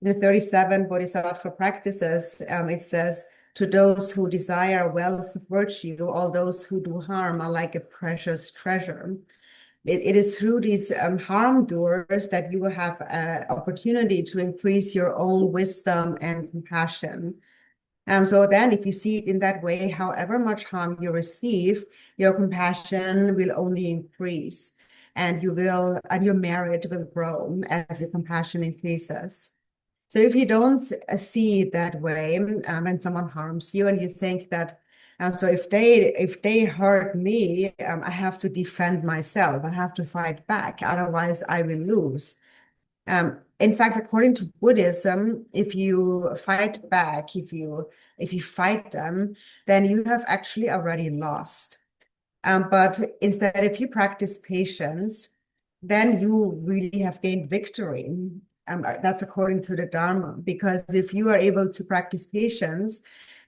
In the 37 Bodhisattva practices, it says, to those who desire wealth of virtue, all those who do harm are like a precious treasure. It is through these harm doers that you will have an opportunity to increase your own wisdom and compassion. So then if you see it in that way, however much harm you receive, your compassion will only increase, and your merit will grow as your compassion increases. So if you don't see it that way, when someone harms you and you think that, so if they hurt me, I have to defend myself, I have to fight back, otherwise I will lose. In fact, according to Buddhism, if you fight back, if you fight them, then you have actually already lost. But instead, if you practice patience, then you really have gained victory. That's according to the Dharma, because if you are able to practice patience,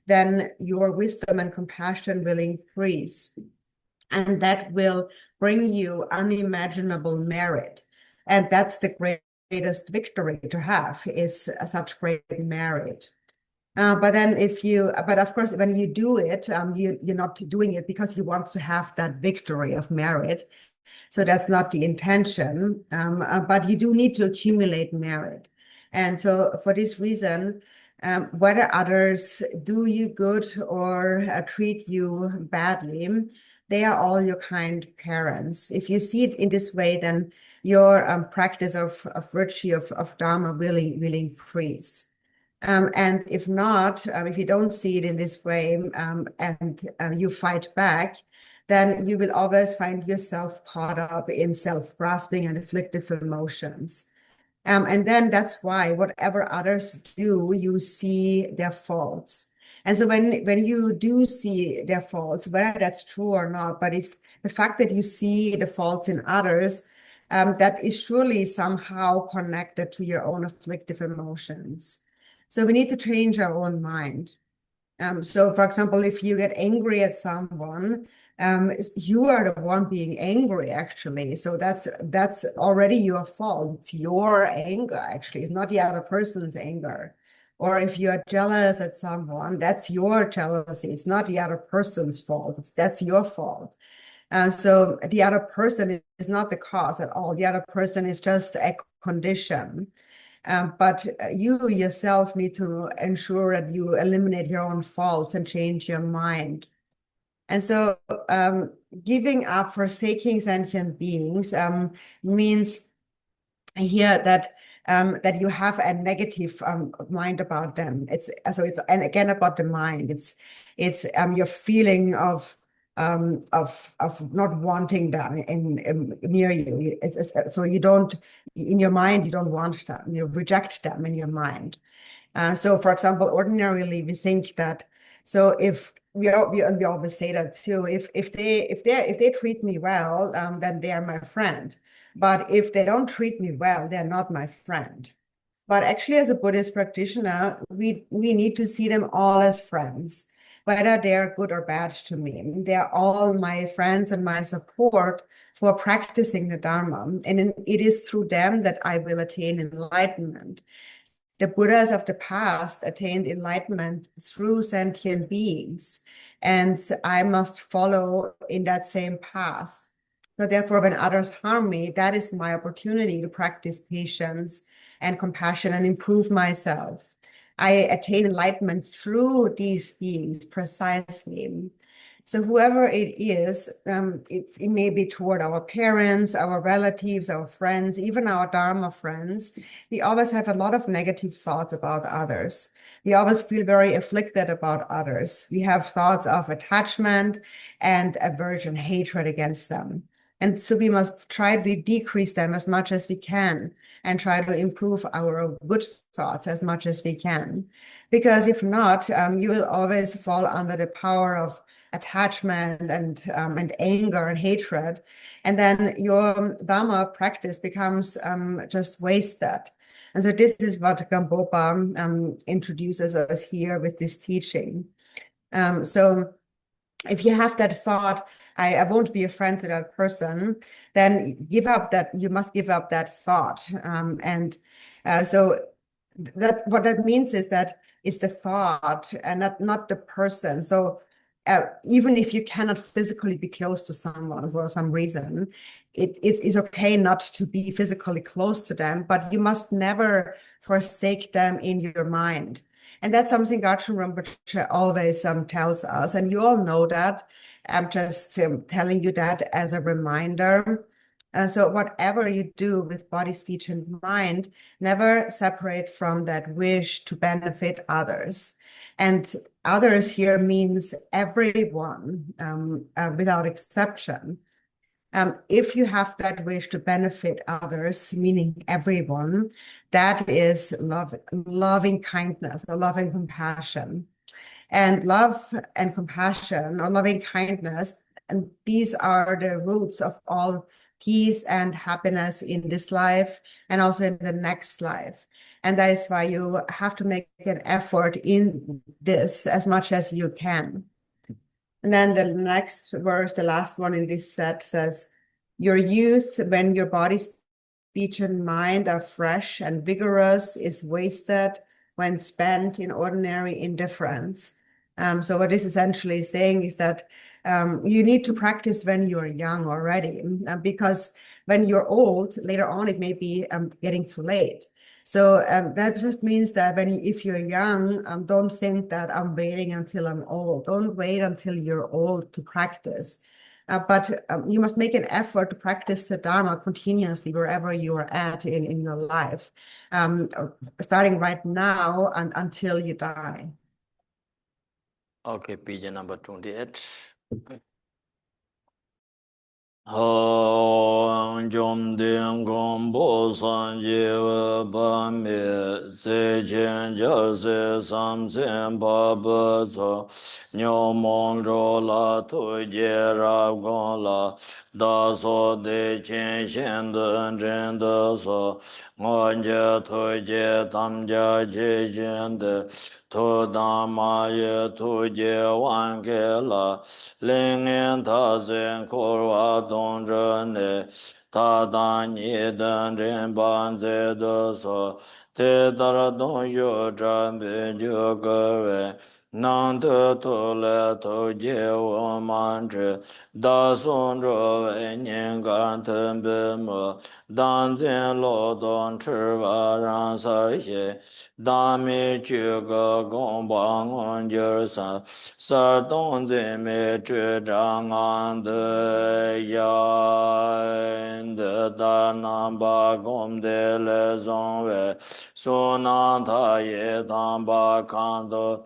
then your wisdom and compassion will increase. And that will bring you unimaginable merit. And that's the greatest victory to have, is such great merit. But of course, when you do it, you're not doing it because you want to have that victory of merit. So that's not the intention, but you do need to accumulate merit. And so for this reason, whether others do you good or treat you badly, they are all your kind parents. If you see it in this way, then your practice of virtue, of Dharma will increase. And if not, if you don't see it in this way, and you fight back, then you will always find yourself caught up in self-grasping and afflictive emotions. And then that's why whatever others do, you see their faults. And so when you do see their faults, whether that's true or not, but if the fact that you see the faults in others, that is surely somehow connected to your own afflictive emotions. So we need to change our own mind. So for example, if you get angry at someone, you are the one being angry, actually. So that's already your fault. It's your anger, actually. It's not the other person's anger. Or if you are jealous at someone, that's your jealousy. It's not the other person's fault. That's your fault. So the other person is not the cause at all. The other person is just a condition. But you yourself need to ensure that you eliminate your own faults and change your mind. And so giving up, forsaking sentient beings means here that that you have a negative mind about them. It's and again about the mind. It's your feeling of not wanting them in near you. So you don't, in your mind, you don't want them. You reject them in your mind. So for example, ordinarily we think that, so if we always say that too, if they treat me well, then they are my friend. But if they don't treat me well, they're not my friend. But actually, as a Buddhist practitioner, we need to see them all as friends, whether they're good or bad to me. They're all my friends and my support for practicing the Dharma. And it is through them that I will attain enlightenment. The Buddhas of the past attained enlightenment through sentient beings, and I must follow in that same path. So therefore, when others harm me, that is my opportunity to practice patience and compassion and improve myself. I attain enlightenment through these beings precisely. So whoever it is, it may be toward our parents, our relatives, our friends, even our Dharma friends. We always have a lot of negative thoughts about others. We always feel very afflicted about others. We have thoughts of attachment and aversion, hatred against them. And so we must try to decrease them as much as we can and try to improve our good thoughts as much as we can. Because if not, you will always fall under the power of attachment and anger and hatred. And then your Dharma practice becomes just wasted. And so this is what Gampopa introduces us here with this teaching. So if you have that thought, I won't be a friend to that person, then you must give up that thought. So that what that means is that it's the thought and not the person. So even if you cannot physically be close to someone for some reason, it is okay not to be physically close to them, but you must never forsake them in your mind. And that's something Garland Rinpoche always tells us. And you all know that. I'm just telling you that as a reminder. So whatever you do with body, speech, and mind, never separate from that wish to benefit others. And others here means everyone, without exception. If you have that wish to benefit others, meaning everyone, that is loving kindness or loving compassion. And love and compassion or loving kindness, and these are the roots of all peace and happiness in this life and also in the next life. And that is why you have to make an effort in this as much as you can. And then the next verse, the last one in this set says, your youth, when your body, speech, and mind are fresh and vigorous, is wasted when spent in ordinary indifference. So what this essentially is saying is that you need to practice when you're young already, because when you're old, later on, it may be getting too late. So that just means that if you're young, don't think that I'm waiting until I'm old. Don't wait until you're old to practice. But you must make an effort to practice the Dharma continuously wherever you are at in your life, starting right now and until you die. Okay, page number 28. Hong Jom Ding Gong Bo San Ye Ba Me Se Chen Ja Se Sam Sen Pa Ba So Nyo Mong Ro La Tu Je Ra Gong La Da So De Chen Shen De Chen De So Ngon Je Tu Je Tam Ja Je Chen De Tu Dam Ma Ye Tu Je Wan Ke La Ling En Ta Zen Kor Wa Dong Zhen Ne Ta Dan Ni Den Ren Ban Ze De So Te Dar Dong Yu Zhan Bin Ju Ge Wei Nang De Tu Le Tu Je Wo Man Zhi Da Song Zhe Wei Nian Gan Ten Bin Mo Dan Zin Lo Dong Chi Wa Ran Sa Xie Da Mi Ju Ge Gong Ba Ngon Jir San Sa Dong Zin Mi Zhi Zhang An De Yan De Da Nan Ba Gong De Le Zong Wei Su Nan Ta Ye Tang Ba Kan De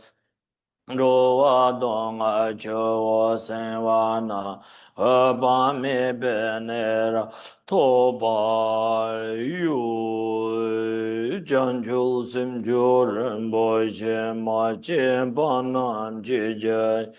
如我东爱求我生娃那，何把米别那让托巴有讲求心就人不嫌嘛，见把难解决。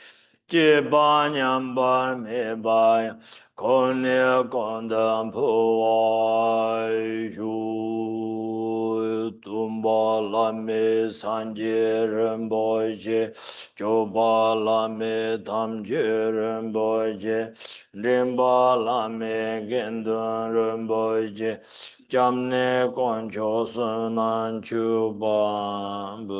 结巴娘巴米巴呀，kon ne kondam puai yu tumba la me sanje remboje joba la me tamje remboje rimba la me gendun remboje jamne koncho sunan chubambu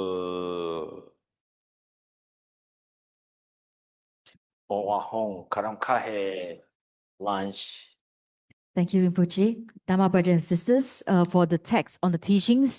Owa hong karam kahe lunch Thank you, Rinpoche. Dharma brothers and sisters, for the text on the teachings